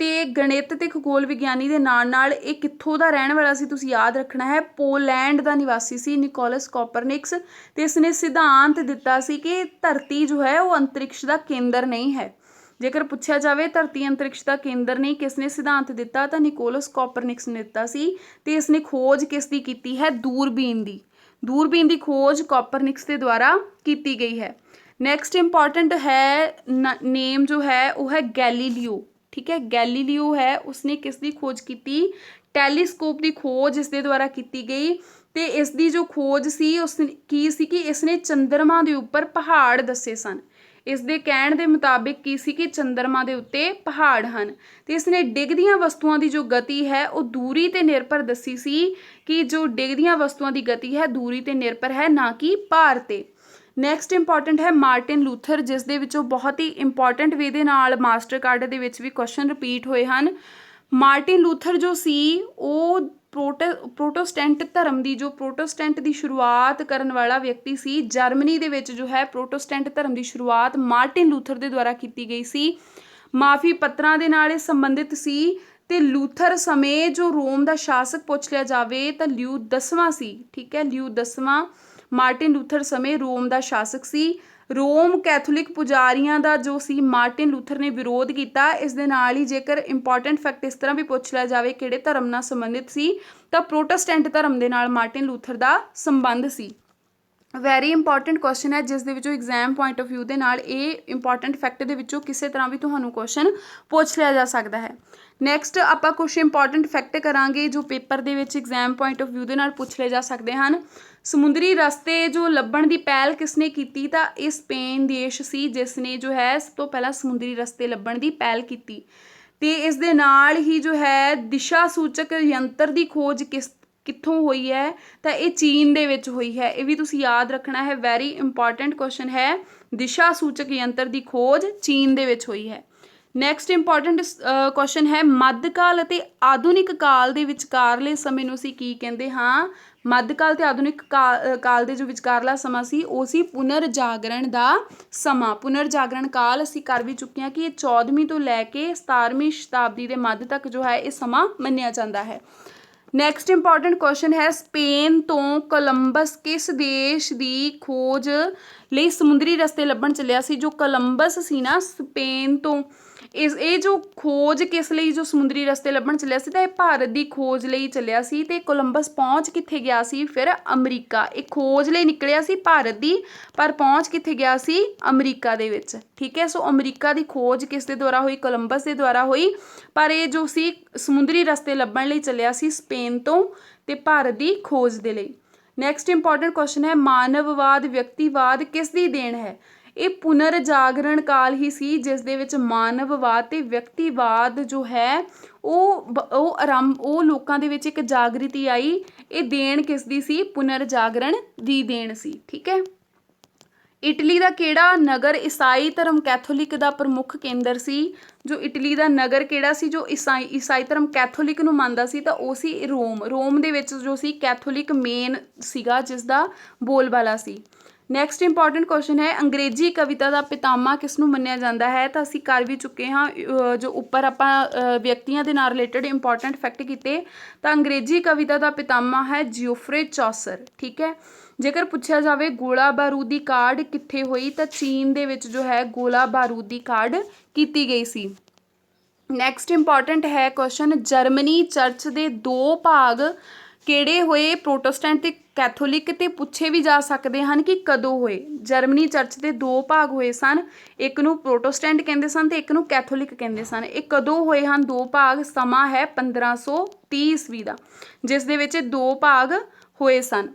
ਤੇ ਗਣਿਤ ਤੇ ਖਗੋਲ ਵਿਗਿਆਨੀ ਦੇ ਨਾਲ ਇਹ ਕਿੱਥੋਂ ਦਾ ਰਹਿਣ ਵਾਲਾ ਸੀ ਤੁਸੀਂ ਯਾਦ ਰੱਖਣਾ ਹੈ, ਪੋਲੈਂਡ ਦਾ ਨਿਵਾਸੀ ਸੀ ਨਿਕੋਲਸ ਕੋਪਰਨਿਕਸ। ਤੇ ਇਸਨੇ ਸਿਧਾਂਤ ਦਿੱਤਾ ਸੀ ਕਿ ਧਰਤੀ ਜੋ ਹੈ ਉਹ ਅੰਤਰਿਕਸ਼ ਦਾ ਕੇਂਦਰ ਨਹੀਂ ਹੈ। ਜੇਕਰ ਪੁੱਛਿਆ ਜਾਵੇ ਧਰਤੀ ਅੰਤਰਿਕਸ਼ ਦਾ ਕੇਂਦਰ ਨਹੀਂ, ਕਿਸ ਨੇ ਸਿਧਾਂਤ ਦਿੱਤਾ ਤਾਂ ਨਿਕੋਲਸ ਕੋਪਰਨਿਕਸ ਨੇ ਦਿੱਤਾ ਸੀ। ਤੇ ਇਸਨੇ ਖੋਜ ਕਿਸ ਦੀ ਕੀਤੀ ਹੈ, ਦੂਰਬੀਨ ਦੀ। ਦੂਰਬੀਨ ਦੀ ਖੋਜ ਕੋਪਰਨਿਕਸ ਦੇ ਦੁਆਰਾ ਕੀਤੀ ਗਈ ਹੈ। ਨੈਕਸਟ ਇੰਪੋਰਟੈਂਟ ਹੈ ਨੇਮ ਜੋ ਹੈ ਉਹ ਹੈ ਗੈਲੀਲੀਓ। ਠੀਕ ਹੈ, ਗੈਲੀਲੀਓ ਹੈ, ਉਸਨੇ ਕਿਸ ਦੀ ਖੋਜ ਕੀਤੀ, ਟੈਲੀਸਕੋਪ ਦੀ ਖੋਜ ਇਸ ਦੇ ਦੁਆਰਾ ਕੀਤੀ ਗਈ। ਤੇ ਇਸ ਦੀ ਜੋ ਖੋਜ ਸੀ ਉਸ ਕੀ ਸੀ ਕਿ ਇਸਨੇ ਚੰਦਰਮਾ ਦੇ ਉੱਪਰ ਪਹਾੜ ਦੱਸੇ ਸਨ। ਇਸ ਦੇ ਕਹਿਣ ਦੇ ਮੁਤਾਬਿਕ ਕੀ ਸੀ ਕਿ ਚੰਦਰਮਾ ਦੇ ਉੱਤੇ ਪਹਾੜ ਹਨ। ਤੇ ਇਸਨੇ ਡਿੱਗਦੀਆਂ ਵਸਤੂਆਂ ਦੀ ਜੋ ਗਤੀ ਹੈ ਉਹ ਦੂਰੀ ਤੇ ਨਿਰਭਰ ਦੱਸੀ ਸੀ ਕਿ ਜੋ ਡਿੱਗਦੀਆਂ ਵਸਤੂਆਂ ਦੀ ਗਤੀ ਹੈ ਦੂਰੀ ਤੇ ਨਿਰਭਰ ਹੈ, ਨਾ ਕਿ ਭਾਰ ਤੇ। ਨੈਕਸਟ ਇੰਪੋਰਟੈਂਟ ਹੈ ਮਾਰਟਿਨ ਲੂਥਰ, ਜਿਸ ਦੇ ਵਿੱਚੋਂ ਬਹੁਤ ਹੀ ਇੰਪੋਰਟੈਂਟ ਵੇ ਦੇ ਨਾਲ ਮਾਸਟਰ ਕਾਰਡ ਦੇ ਵਿੱਚ ਵੀ ਕੁਐਸਚਨ ਰਿਪੀਟ ਹੋਏ ਹਨ। ਮਾਰਟਿਨ ਲੂਥਰ ਜੋ ਸੀ ਉਹ ਪ੍ਰੋਟੈਸਟੈਂਟ ਧਰਮ ਦੀ ਪ੍ਰੋਟੈਸਟੈਂਟ ਦੀ ਸ਼ੁਰੂਆਤ ਕਰਨ ਵਾਲਾ ਵਿਅਕਤੀ ਸੀ। ਜਰਮਨੀ ਦੇ ਵਿੱਚ ਜੋ ਹੈ ਪ੍ਰੋਟੈਸਟੈਂਟ ਧਰਮ ਦੀ ਸ਼ੁਰੂਆਤ ਮਾਰਟਿਨ ਲੂਥਰ ਦੇ ਦੁਆਰਾ ਕੀਤੀ ਗਈ ਸੀ। ਮਾਫੀ ਪੱਤਰਾਂ ਦੇ ਨਾਲ ਇਹ ਸੰਬੰਧਿਤ ਸੀ। ਤੇ ਲੂਥਰ ਸਮੇਂ ਜੋ ਰੋਮ ਦਾ ਸ਼ਾਸਕ ਪੁੱਛ ਲਿਆ ਜਾਵੇ ਤਾਂ ਲਿਊ 10ਵਾਂ ਸੀ। ਠੀਕ ਹੈ, ਲਿਊ 10ਵਾਂ ਮਾਰਟਿਨ ਲੂਥਰ ਸਮੇਂ ਰੋਮ ਦਾ ਸ਼ਾਸਕ ਸੀ। ਰੋਮ ਕੈਥੋਲਿਕ ਪੁਜਾਰੀਆਂ ਦਾ ਜੋ ਸੀ ਮਾਰਟਿਨ ਲੂਥਰ ਨੇ ਵਿਰੋਧ ਕੀਤਾ। ਇਸ ਦੇ ਨਾਲ ਹੀ ਜੇਕਰ ਇੰਪੋਰਟੈਂਟ ਫੈਕਟ ਇਸ ਤਰ੍ਹਾਂ ਵੀ ਪੁੱਛ ਲਿਆ ਜਾਵੇ ਕਿਹੜੇ ਧਰਮ ਨਾਲ ਸੰਬੰਧਿਤ ਸੀ ਤਾਂ ਪ੍ਰੋਟੈਸਟੈਂਟ ਧਰਮ ਦੇ ਨਾਲ ਮਾਰਟਿਨ ਲੂਥਰ ਦਾ ਸੰਬੰਧ ਸੀ। ਵੈਰੀ ਇੰਪੋਰਟੈਂਟ ਕੁਐਸਚਨ ਹੈ, ਜਿਸ ਦੇ ਵਿੱਚੋਂ ਐਗਜ਼ਾਮ ਪੁਆਇੰਟ ਆਫ ਵਿਊ ਦੇ ਨਾਲ ਇਹ ਇੰਪੋਰਟੈਂਟ ਫੈਕਟ ਦੇ ਵਿੱਚੋਂ ਕਿਸੇ ਤਰ੍ਹਾਂ ਵੀ ਤੁਹਾਨੂੰ ਕੁਐਸਚਨ ਪੁੱਛ ਲਿਆ ਜਾ ਸਕਦਾ ਹੈ। ਨੈਕਸਟ ਆਪਾਂ ਕੁਝ ਇੰਪੋਰਟੈਂਟ ਫੈਕਟ ਕਰਾਂਗੇ ਜੋ ਪੇਪਰ ਦੇ ਵਿੱਚ ਐਗਜ਼ਾਮ ਪੁਆਇੰਟ ਆਫ ਵਿਊ ਦੇ ਨਾਲ ਪੁੱਛ ਲਏ ਜਾ ਸਕਦੇ ਹਨ। ਸਮੁੰਦਰੀ ਰਸਤੇ ਜੋ ਲੱਭਣ ਦੀ ਪਹਿਲ ਕਿਸਨੇ ਕੀਤੀ ਤਾਂ ਇਹ ਸਪੇਨ ਦੇਸ਼ ਸੀ, ਜਿਸ ਨੇ ਜੋ ਹੈ ਸਭ ਤੋਂ ਪਹਿਲਾਂ ਸਮੁੰਦਰੀ ਰਸਤੇ ਲੱਭਣ ਦੀ ਪਹਿਲ ਕੀਤੀ। ਤੇ ਇਸ ਦੇ ਨਾਲ ਹੀ ਜੋ ਹੈ ਦਿਸ਼ਾ ਸੂਚਕ ਯੰਤਰ ਦੀ ਖੋਜ ਕਿੱਥੋਂ ਹੋਈ ਹੈ ਤਾਂ ਇਹ ਚੀਨ ਦੇ ਵਿੱਚ ਹੋਈ ਹੈ। ਇਹ ਵੀ ਤੁਸੀਂ ਯਾਦ ਰੱਖਣਾ ਹੈ, ਵੈਰੀ ਇੰਪੋਰਟੈਂਟ ਕੁਐਸਚਨ ਹੈ। ਦਿਸ਼ਾ ਸੂਚਕ ਯੰਤਰ ਦੀ ਖੋਜ ਚੀਨ ਦੇ ਵਿੱਚ ਹੋਈ ਹੈ। ਨੈਕਸਟ ਇੰਪੋਰਟੈਂਟ ਕੁਐਸਚਨ ਹੈ ਮੱਧਕਾਲ ਅਤੇ ਆਧੁਨਿਕ ਕਾਲ ਦੇ ਵਿਚਕਾਰਲੇ ਸਮੇਂ ਨੂੰ ਅਸੀਂ ਕੀ ਕਹਿੰਦੇ ਹਾਂ। ਮੱਧਕਾਲ ਤੇ ਆਧੁਨਿਕ ਕਾਲ ਦੇ ਜੋ ਵਿਚਕਾਰਲਾ ਸਮਾਂ ਸੀ ਉਹ ਸੀ ਪੁਨਰ ਜਾਗਰਣ ਦਾ ਸਮਾਂ। ਪੁਨਰ ਜਾਗਰਣ ਕਾਲ ਅਸੀਂ ਕਰ ਵੀ ਚੁੱਕੇ ਹਾਂ ਕਿ ਇਹ 14ਵੀਂ ਤੋਂ ਲੈ ਕੇ 17ਵੀਂ ਸ਼ਤਾਬਦੀ ਦੇ ਮੱਧ ਤੱਕ ਜੋ ਹੈ ਇਹ ਸਮਾਂ ਮੰਨਿਆ ਜਾਂਦਾ ਹੈ। ਨੈਕਸਟ ਇੰਪੋਰਟੈਂਟ ਕੁਐਸਚਨ ਹੈ ਸਪੇਨ ਤੋਂ ਕੋਲੰਬਸ ਕਿਸ ਦੇਸ਼ ਦੀ ਖੋਜ ਲਈ ਸਮੁੰਦਰੀ ਰਸਤੇ ਲੱਭਣ ਚੱਲਿਆ ਸੀ। ਜੋ ਕੋਲੰਬਸ ਸੀ ਨਾ ਸਪੇਨ ਤੋਂ, ਇਹ ਜੋ ਖੋਜ ਕਿਸ ਲਈ ਜੋ ਸਮੁੰਦਰੀ ਰਸਤੇ ਲੱਭਣ ਚੱਲਿਆ ਸੀ ਤਾਂ ਇਹ ਭਾਰਤ ਦੀ ਖੋਜ ਲਈ ਚੱਲਿਆ ਸੀ। ਤੇ ਕੋਲੰਬਸ ਪਹੁੰਚ ਕਿੱਥੇ ਗਿਆ ਸੀ ਫਿਰ ਅਮਰੀਕਾ। ਇਹ ਖੋਜ ਲਈ ਨਿਕਲਿਆ ਸੀ ਭਾਰਤ ਦੀ, ਪਰ ਪਹੁੰਚ ਕਿੱਥੇ ਗਿਆ ਸੀ ਅਮਰੀਕਾ ਦੇ ਵਿੱਚ। ਠੀਕ ਹੈ, ਸੋ ਅਮਰੀਕਾ ਦੀ ਖੋਜ ਕਿਸ ਦੇ ਦੁਆਰਾ ਹੋਈ, ਕੋਲੰਬਸ ਦੇ ਦੁਆਰਾ ਹੋਈ। ਪਰ ਇਹ ਜੋ ਸੀ ਸਮੁੰਦਰੀ ਰਸਤੇ ਲੱਭਣ ਲਈ ਚੱਲਿਆ ਸੀ ਸਪੇਨ ਤੋਂ ਤੇ ਭਾਰਤ ਦੀ ਖੋਜ ਦੇ ਲਈ। ਨੈਕਸਟ ਇੰਪੋਰਟੈਂਟ ਕੁਐਸਚਨ ਹੈ ਮਾਨਵਵਾਦ ਵਿਅਕਤੀਵਾਦ ਕਿਸ ਦੀ ਦੇਣ ਹੈ। ਇਹ ਪੁਨਰ ਜਾਗਰਣ ਕਾਲ ਹੀ ਸੀ ਜਿਸ ਦੇ ਵਿੱਚ ਮਾਨਵਵਾਦ ਤੇ ਵਿਅਕਤੀਵਾਦ ਜੋ ਹੈ ਉਹ ਲੋਕਾਂ ਦੇ ਵਿੱਚ ਇੱਕ ਜਾਗ੍ਰਿਤੀ ਆਈ। ਇਹ ਦੇਣ ਕਿਸ ਦੀ ਸੀ, ਪੁਨਰ ਜਾਗਰਣ ਦੀ ਦੇਣ ਸੀ। ਠੀਕ ਹੈ, ਇਟਲੀ ਦਾ ਕਿਹੜਾ ਨਗਰ ਈਸਾਈ ਧਰਮ ਕੈਥੋਲਿਕ ਦਾ ਪ੍ਰਮੁੱਖ ਕੇਂਦਰ ਸੀ। ਜੋ ਇਟਲੀ ਦਾ ਨਗਰ ਕਿਹੜਾ ਸੀ ਜੋ ਈਸਾਈ ਧਰਮ ਕੈਥੋਲਿਕ ਨੂੰ ਮੰਨਦਾ ਸੀ ਤਾਂ ਉਹ ਸੀ ਰੋਮ। ਰੋਮ ਦੇ ਵਿੱਚ ਜੋ ਸੀ ਕੈਥੋਲਿਕ ਮੇਨ ਸੀਗਾ ਜਿਸ ਦਾ ਬੋਲਬਾਲਾ ਸੀ। ਨੈਕਸਟ ਇੰਪੋਰਟੈਂਟ ਕੁਐਸਚਨ ਹੈ ਅੰਗਰੇਜ਼ੀ ਕਵਿਤਾ ਦਾ ਪਿਤਾਮਾ ਕਿਸ ਨੂੰ ਮੰਨਿਆ ਜਾਂਦਾ ਹੈ ਤਾਂ ਅਸੀਂ ਕਰ ਵੀ ਚੁੱਕੇ ਹਾਂ। ਜੋ ਉੱਪਰ ਆਪਾਂ ਵਿਅਕਤੀਆਂ ਦੇ ਨਾਲ ਰਿਲੇਟਡ ਇੰਪੋਰਟੈਂਟ ਫੈਕਟ ਕੀਤੇ ਤਾਂ ਅੰਗਰੇਜ਼ੀ ਕਵਿਤਾ ਦਾ ਪਿਤਾਮਾ ਹੈ ਜਿਓਫਰੇ ਚੌਸਰ। ਠੀਕ ਹੈ, ਜੇਕਰ ਪੁੱਛਿਆ ਜਾਵੇ ਗੋਲਾ ਬਾਰੂਦ ਦੀ ਕਾਢ ਕਿੱਥੇ ਹੋਈ ਤਾਂ ਚੀਨ ਦੇ ਵਿੱਚ ਜੋ ਹੈ ਗੋਲਾ ਬਾਰੂਦ ਦੀ ਕਾਢ ਕੀਤੀ ਗਈ ਸੀ। ਨੈਕਸਟ ਇੰਪੋਰਟੈਂਟ ਹੈ ਕੁਐਸਚਨ, ਜਰਮਨੀ ਚਰਚ ਦੇ ਦੋ ਭਾਗ ਕਿਹੜੇ ਹੋਏ, ਪ੍ਰੋਟੈਸਟੈਂਟ ਤੇ ਕੈਥੋਲਿਕ, ਤੇ ਪੁੱਛੇ ਵੀ ਜਾ ਸਕਦੇ ਹਨ ਕਿ ਕਦੋਂ ਹੋਏ। ਜਰਮਨੀ ਚਰਚ ਦੇ ਦੋ ਭਾਗ ਹੋਏ ਸਨ, ਇੱਕ ਨੂੰ ਪ੍ਰੋਟੈਸਟੈਂਟ ਕਹਿੰਦੇ ਸਨ ਤੇ ਇੱਕ ਨੂੰ ਕੈਥੋਲਿਕ ਕਹਿੰਦੇ ਸਨ। ਇਹ ਕਦੋਂ ਹੋਏ ਹਨ ਦੋ ਭਾਗ? ਸਮਾਂ ਹੈ 1530 ਈਸਵੀ ਦਾ, ਜਿਸ ਦੇ ਵਿੱਚ ਦੋ ਭਾਗ ਹੋਏ ਸਨ।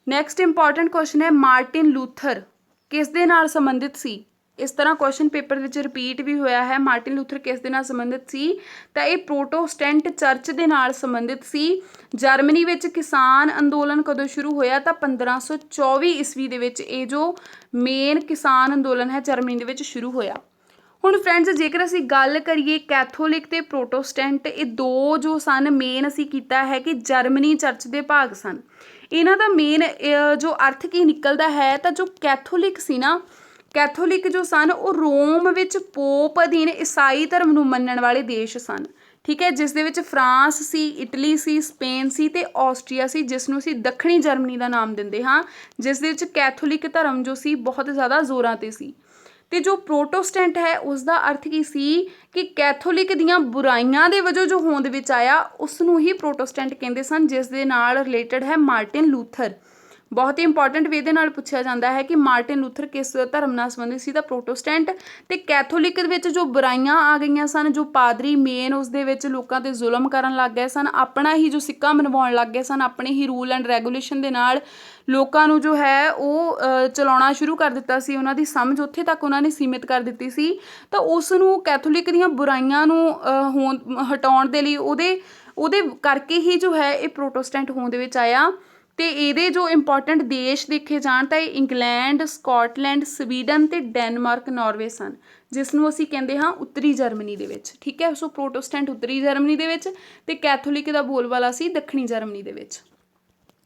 ਨੈਕਸਟ ਇੰਪੋਰਟੈਂਟ ਕੁਐਸਚਨ ਹੈ, ਮਾਰਟਿਨ ਲੂਥਰ ਕਿਸ ਦੇ ਨਾਲ ਸੰਬੰਧਿਤ ਸੀ? ਇਸ ਤਰ੍ਹਾਂ ਕੁਐਸਚਨ ਪੇਪਰ ਵਿੱਚ ਰਿਪੀਟ ਵੀ ਹੋਇਆ ਹੈ। ਮਾਰਟਿਨ ਲੂਥਰ ਕਿਸ ਦੇ ਨਾਲ ਸੰਬੰਧਿਤ ਸੀ? ਤਾਂ ਇਹ ਪ੍ਰੋਟੈਸਟੈਂਟ ਚਰਚ ਦੇ ਨਾਲ ਸੰਬੰਧਿਤ ਸੀ। ਜਰਮਨੀ ਵਿੱਚ ਕਿਸਾਨ ਅੰਦੋਲਨ ਕਦੋਂ ਸ਼ੁਰੂ ਹੋਇਆ? ਤਾਂ 1524 ਈਸਵੀ ਦੇ ਵਿੱਚ ਇਹ ਜੋ ਮੇਨ ਕਿਸਾਨ ਅੰਦੋਲਨ ਹੈ ਜਰਮਨੀ ਦੇ ਵਿੱਚ ਸ਼ੁਰੂ ਹੋਇਆ। ਹੁਣ ਫਰੈਂਡਸ, ਜੇਕਰ ਅਸੀਂ ਗੱਲ ਕਰੀਏ ਕੈਥੋਲਿਕ ਤੇ ਪ੍ਰੋਟੈਸਟੈਂਟ, ਇਹ ਦੋ ਜੋ ਸਨ ਮੇਨ ਅਸੀਂ ਕੀਤਾ ਹੈ ਕਿ ਜਰਮਨੀ ਚਰਚ ਦੇ ਭਾਗ ਸਨ। ਇਹਨਾਂ ਦਾ ਮੇਨ ਜੋ ਅਰਥ ਕੀ ਨਿਕਲਦਾ ਹੈ, ਤਾਂ ਜੋ ਕੈਥੋਲਿਕ ਸੀ ਨਾ, ਕੈਥੋਲਿਕ ਜੋ ਸਨ ਉਹ ਰੋਮ ਵਿੱਚ ਪੋਪ ਅਧੀਨ ਈਸਾਈ ਧਰਮ ਨੂੰ ਮੰਨਣ ਵਾਲੇ ਦੇਸ਼ ਸਨ। ਠੀਕ ਹੈ, ਜਿਸ ਦੇ ਵਿੱਚ ਫਰਾਂਸ ਸੀ, ਇਟਲੀ ਸੀ, ਸਪੇਨ ਸੀ ਤੇ ਆਸਟਰੀਆ ਸੀ, ਜਿਸ ਨੂੰ ਅਸੀਂ ਦੱਖਣੀ ਜਰਮਨੀ ਦਾ ਨਾਮ ਦਿੰਦੇ ਹਾਂ, ਜਿਸ ਦੇ ਵਿੱਚ ਕੈਥੋਲਿਕ ਧਰਮ ਜੋ ਸੀ ਬਹੁਤ ਜ਼ਿਆਦਾ ਜ਼ੋਰਾਂ 'ਤੇ ਸੀ। ਤੇ ਜੋ ਪ੍ਰੋਟੈਸਟੈਂਟ ਹੈ ਉਸ ਦਾ ਅਰਥ ਕੀ ਸੀ ਕਿ ਕੈਥੋਲਿਕ ਦੀਆਂ ਬੁਰਾਈਆਂ ਦੇ ਵਜੋਂ ਜੋ ਹੋਂਦ ਵਿੱਚ ਆਇਆ ਉਸ ਨੂੰ ਹੀ ਪ੍ਰੋਟੈਸਟੈਂਟ ਕਹਿੰਦੇ ਸਨ, ਜਿਸ ਦੇ ਨਾਲ ਰਿਲੇਟਡ ਹੈ ਮਾਰਟਿਨ ਲੂਥਰ। ਬਹੁਤ ਹੀ ਇੰਪੋਰਟੈਂਟ ਵੇ ਦੇ ਨਾਲ ਪੁੱਛਿਆ ਜਾਂਦਾ ਹੈ ਕਿ ਮਾਰਟਿਨ ਲੂਥਰ ਕਿਸ ਧਰਮ ਨਾਲ ਸੰਬੰਧਿਤ ਸੀ? ਤਾਂ ਪ੍ਰੋਟੈਸਟੈਂਟ। ਤੇ ਕੈਥੋਲਿਕ ਦੇ ਵਿੱਚ ਜੋ ਬੁਰਾਈਆਂ ਆ ਗਈਆਂ ਸਨ, ਜੋ ਪਾਦਰੀ ਮੇਨ ਉਸ ਦੇ ਵਿੱਚ ਲੋਕਾਂ ਤੇ ਜ਼ੁਲਮ ਕਰਨ ਲੱਗ ਗਏ ਸਨ, ਆਪਣਾ ਹੀ ਜੋ ਸਿੱਕਾ ਮਨਵਾਉਣ ਲੱਗ ਗਏ ਸਨ, ਆਪਣੇ ਹੀ ਰੂਲ ਐਂਡ ਰੈਗੂਲੇਸ਼ਨ ਦੇ ਨਾਲ ਲੋਕਾਂ ਨੂੰ ਜੋ ਹੈ ਉਹ ਚਲਾਉਣਾ ਸ਼ੁਰੂ ਕਰ ਦਿੱਤਾ ਸੀ, ਉਹਨਾਂ ਦੀ ਸਮਝ ਉੱਥੇ ਤੱਕ ਉਹਨਾਂ ਨੇ ਸੀਮਿਤ ਕਰ ਦਿੱਤੀ ਸੀ। ਤਾਂ ਉਸ ਨੂੰ ਕੈਥੋਲਿਕ ਦੀਆਂ ਬੁਰਾਈਆਂ ਨੂੰ ਹਟਾਉਣ ਦੇ ਲਈ ਉਹਦੇ ਕਰਕੇ ਹੀ ਜੋ ਹੈ ਇਹ ਪ੍ਰੋਟੈਸਟੈਂਟ ਹੋਂਦ ਵਿੱਚ ਆਇਆ। ਤੇ ਇਹਦੇ ਜੋ ਇੰਪੋਰਟੈਂਟ ਦੇਸ਼ ਦੇਖੇ ਜਾਣ ਤਾਂ ਇਹ ਇੰਗਲੈਂਡ, ਸਕਾਟਲੈਂਡ, ਸਵੀਡਨ ਤੇ ਡੈਨਮਾਰਕ, ਨਾਰਵੇ ਸਨ, ਜਿਸ ਨੂੰ ਅਸੀਂ ਕਹਿੰਦੇ ਹਾਂ ਉੱਤਰੀ ਜਰਮਨੀ ਦੇ ਵਿੱਚ। ਠੀਕ ਹੈ, ਸੋ ਪ੍ਰੋਟੈਸਟੈਂਟ ਉੱਤਰੀ ਜਰਮਨੀ ਦੇ ਵਿੱਚ ਤੇ ਕੈਥੋਲਿਕ ਦਾ ਬੋਲਬਾਲਾ ਸੀ ਦੱਖਣੀ ਜਰਮਨੀ ਦੇ ਵਿੱਚ।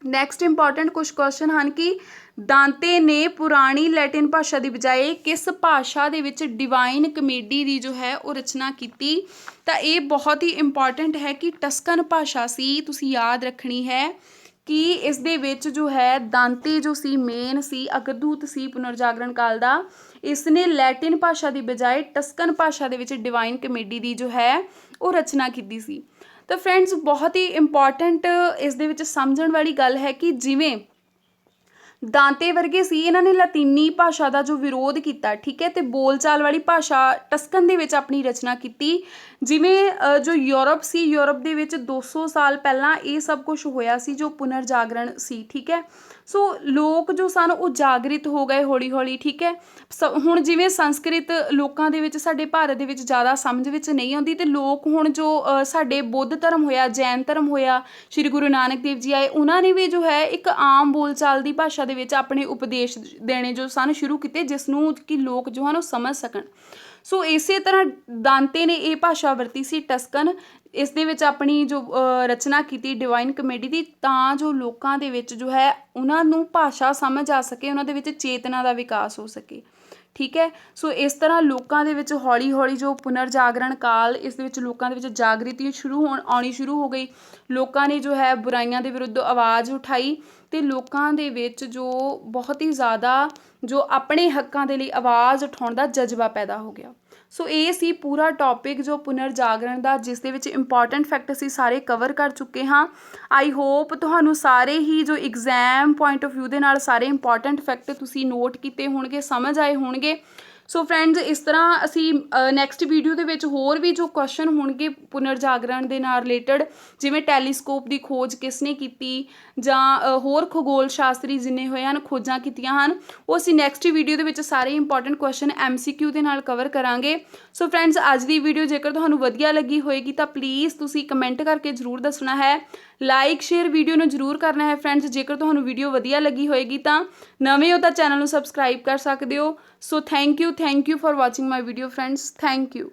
ਨੈਕਸਟ ਇੰਪੋਰਟੈਂਟ ਕੁਝ ਕੁਐਸਚਨ ਹਨ ਕਿ ਦਾਂਤੇ ਨੇ ਪੁਰਾਣੀ ਲੈਟਿਨ ਭਾਸ਼ਾ ਦੀ ਬਜਾਏ ਕਿਸ ਭਾਸ਼ਾ ਦੇ ਵਿੱਚ ਡਿਵਾਈਨ ਕਮੇਡੀ ਦੀ ਜੋ ਹੈ ਉਹ ਰਚਨਾ ਕੀਤੀ? ਤਾਂ ਇਹ ਬਹੁਤ ਹੀ ਇੰਪੋਰਟੈਂਟ ਹੈ ਕਿ ਟਸਕਨ ਭਾਸ਼ਾ ਸੀ, ਤੁਸੀਂ ਯਾਦ ਰੱਖਣੀ ਹੈ ਕਿ ਇਸ ਦੇ ਵਿੱਚ ਜੋ ਹੈ ਦਾਂਤੇ ਜੋ ਸੀ ਮੇਨ ਸੀ, ਅਗਰਦੂਤ ਸੀ ਪੁਨਰਜਾਗਰਣ ਕਾਲ ਦਾ, ਇਸ ਨੇ ਲੈਟਿਨ ਭਾਸ਼ਾ ਦੀ ਬਜਾਏ ਟਸਕਨ ਭਾਸ਼ਾ ਦੇ ਵਿੱਚ ਡਿਵਾਈਨ ਕਮੇਡੀ ਦੀ ਜੋ ਹੈ ਉਹ ਰਚਨਾ ਕੀਤੀ ਸੀ। ਤਾਂ ਫਰੈਂਡਸ, ਬਹੁਤ ਹੀ ਇੰਪੋਰਟੈਂਟ ਇਸ ਦੇ ਵਿੱਚ ਸਮਝਣ ਵਾਲੀ ਗੱਲ ਹੈ ਕਿ ਜਿਵੇਂ ਦਾਂਤੇ ਵਰਗੇ ਸੀ, ਇਹਨਾਂ ਨੇ ਲਾਤੀਨੀ ਭਾਸ਼ਾ ਦਾ ਜੋ ਵਿਰੋਧ ਕੀਤਾ, ਠੀਕ ਹੈ, ਤੇ ਬੋਲਚਾਲ ਵਾਲੀ ਭਾਸ਼ਾ ਟਸਕਨ ਦੇ ਵਿੱਚ ਆਪਣੀ ਰਚਨਾ ਕੀਤੀ। ਜਿਵੇਂ ਜੋ ਯੂਰਪ ਸੀ, ਯੂਰਪ ਦੇ ਵਿੱਚ 200 ਸਾਲ ਪਹਿਲਾਂ ਇਹ ਸਭ ਕੁਝ ਹੋਇਆ ਸੀ ਜੋ ਪੁਨਰਜਾਗਰਣ ਸੀ। ਠੀਕ ਹੈ, ਸੋ ਲੋਕ ਜੋ ਸਨ ਉਹ ਜਾਗਰਿਤ ਹੋ ਗਏ ਹੌਲੀ ਹੌਲੀ। ਠੀਕ ਹੈ, ਹੁਣ ਜਿਵੇਂ ਸੰਸਕ੍ਰਿਤ ਲੋਕਾਂ ਦੇ ਵਿੱਚ ਸਾਡੇ ਭਾਰਤ ਦੇ ਵਿੱਚ ਜ਼ਿਆਦਾ ਸਮਝ ਵਿੱਚ ਨਹੀਂ ਆਉਂਦੀ, ਤੇ ਲੋਕ ਹੁਣ ਜੋ ਸਾਡੇ ਬੁੱਧ ਧਰਮ ਹੋਇਆ, ਜੈਨ ਧਰਮ ਹੋਇਆ, ਸ਼੍ਰੀ ਗੁਰੂ ਨਾਨਕ ਦੇਵ ਜੀ ਆਏ, ਉਹਨਾਂ ਨੇ ਵੀ ਜੋ ਹੈ ਇੱਕ ਆਮ ਬੋਲਚਾਲ ਦੀ ਭਾਸ਼ਾ ਦੇ ਵਿੱਚ ਆਪਣੇ ਉਪਦੇਸ਼ ਦੇਣੇ ਜੋ ਸਨ ਸ਼ੁਰੂ ਕੀਤੇ, ਜਿਸ ਨੂੰ ਕਿ ਲੋਕ ਜੋ ਹਨ ਉਹ ਸਮਝ ਸਕਣ। ਸੋ ਇਸੇ ਤਰ੍ਹਾਂ ਦਾਂਤੇ ਨੇ ਇਹ ਭਾਸ਼ਾ ਵਰਤੀ ਸੀ ਟਸਕਨ, ਇਸ ਦੇ ਵਿੱਚ ਆਪਣੀ ਜੋ ਰਚਨਾ ਕੀਤੀ ਡਿਵਾਈਨ ਕਮੇਡੀ ਦੀ, ਤਾਂ ਜੋ ਲੋਕਾਂ ਦੇ ਵਿੱਚ ਜੋ ਹੈ ਉਹਨਾਂ ਨੂੰ ਭਾਸ਼ਾ ਸਮਝ ਆ ਸਕੇ, ਉਹਨਾਂ ਦੇ ਵਿੱਚ ਚੇਤਨਾ ਦਾ ਵਿਕਾਸ ਹੋ ਸਕੇ। ਠੀਕ ਹੈ, ਸੋ ਇਸ ਤਰ੍ਹਾਂ ਲੋਕਾਂ ਦੇ ਵਿੱਚ ਹੌਲੀ ਹੌਲੀ ਜੋ ਪੁਨਰਜਾਗਰਣ ਕਾਲ, ਇਸ ਦੇ ਵਿੱਚ ਲੋਕਾਂ ਦੇ ਵਿੱਚ ਜਾਗ੍ਰਿਤੀ ਆਉਣੀ ਸ਼ੁਰੂ ਹੋ ਗਈ। ਲੋਕਾਂ ਨੇ ਜੋ ਹੈ ਬੁਰਾਈਆਂ ਦੇ ਵਿਰੁੱਧ ਆਵਾਜ਼ ਉਠਾਈ ਤੇ ਲੋਕਾਂ ਦੇ ਵਿੱਚ ਜੋ ਬਹੁਤ ਹੀ ਜ਼ਿਆਦਾ ਜੋ ਆਪਣੇ ਹੱਕਾਂ ਦੇ ਲਈ ਆਵਾਜ਼ ਉਠਾਉਣ ਦਾ ਜਜ਼ਬਾ ਪੈਦਾ ਹੋ ਗਿਆ। ਸੋ ਇਹ ਸੀ ਪੂਰਾ ਟੌਪਿਕ ਜੋ ਪੁਨਰਜਾਗਰਣ ਦਾ, ਜਿਸ ਦੇ ਵਿੱਚ ਇੰਪੋਰਟੈਂਟ ਫੈਕਟ ਅਸੀਂ ਸਾਰੇ ਕਵਰ ਕਰ ਚੁੱਕੇ ਹਾਂ। ਆਈ ਹੋਪ ਤੁਹਾਨੂੰ ਸਾਰੇ ਹੀ ਜੋ ਐਗਜ਼ਾਮ ਪੁਆਇੰਟ ਆਫ ਵਿਊ ਦੇ ਨਾਲ ਸਾਰੇ ਇੰਪੋਰਟੈਂਟ ਫੈਕਟ ਤੁਸੀਂ ਨੋਟ ਕੀਤੇ ਹੋਣਗੇ, ਸਮਝ ਆਏ ਹੋਣਗੇ। ਸੋ ਫਰੈਂਡਸ, ਇਸ ਤਰ੍ਹਾਂ ਅਸੀਂ ਨੈਕਸਟ ਵੀਡੀਓ ਦੇ ਵਿੱਚ ਹੋਰ ਵੀ ਜੋ ਕੁਐਸਚਨ ਹੋਣਗੇ ਪੁਨਰਜਾਗਰਣ ਦੇ ਨਾਲ ਰਿਲੇਟਡ, ਜਿਵੇਂ ਟੈਲੀਸਕੋਪ ਦੀ ਖੋਜ ਕਿਸ ਨੇ ਕੀਤੀ ਜਾਂ ਹੋਰ ਖਗੋਲ ਸ਼ਾਸਤਰੀ ਜਿੰਨੇ ਹੋਏ ਹਨ ਖੋਜਾਂ ਕੀਤੀਆਂ ਹਨ, ਉਹ ਅਸੀਂ ਨੈਕਸਟ ਵੀਡੀਓ ਦੇ ਵਿੱਚ ਸਾਰੇ ਇੰਪੋਰਟੈਂਟ ਕੁਐਸਚਨ MCQ ਦੇ ਨਾਲ ਕਵਰ ਕਰਾਂਗੇ। ਸੋ ਫਰੈਂਡਸ, ਅੱਜ ਦੀ ਵੀਡੀਓ ਜੇਕਰ ਤੁਹਾਨੂੰ ਵਧੀਆ ਲੱਗੀ ਹੋਏਗੀ ਤਾਂ ਪਲੀਜ਼ ਤੁਸੀਂ ਕਮੈਂਟ ਕਰਕੇ ਜ਼ਰੂਰ ਦੱਸਣਾ ਹੈ। ਲਾਈਕ ਸ਼ੇਅਰ ਵੀਡੀਓ ਨੂੰ ਜ਼ਰੂਰ ਕਰਨਾ ਹੈ ਫਰੈਂਡਸ। ਜੇਕਰ ਤੁਹਾਨੂੰ ਵੀਡੀਓ ਵਧੀਆ ਲੱਗੀ ਹੋਏਗੀ ਤਾਂ ਨਵੇਂ ਹੋ ਤਾਂ ਚੈਨਲ ਨੂੰ ਸਬਸਕ੍ਰਾਈਬ ਕਰ ਸਕਦੇ ਹੋ। So thank you for watching my video friends. Thank you.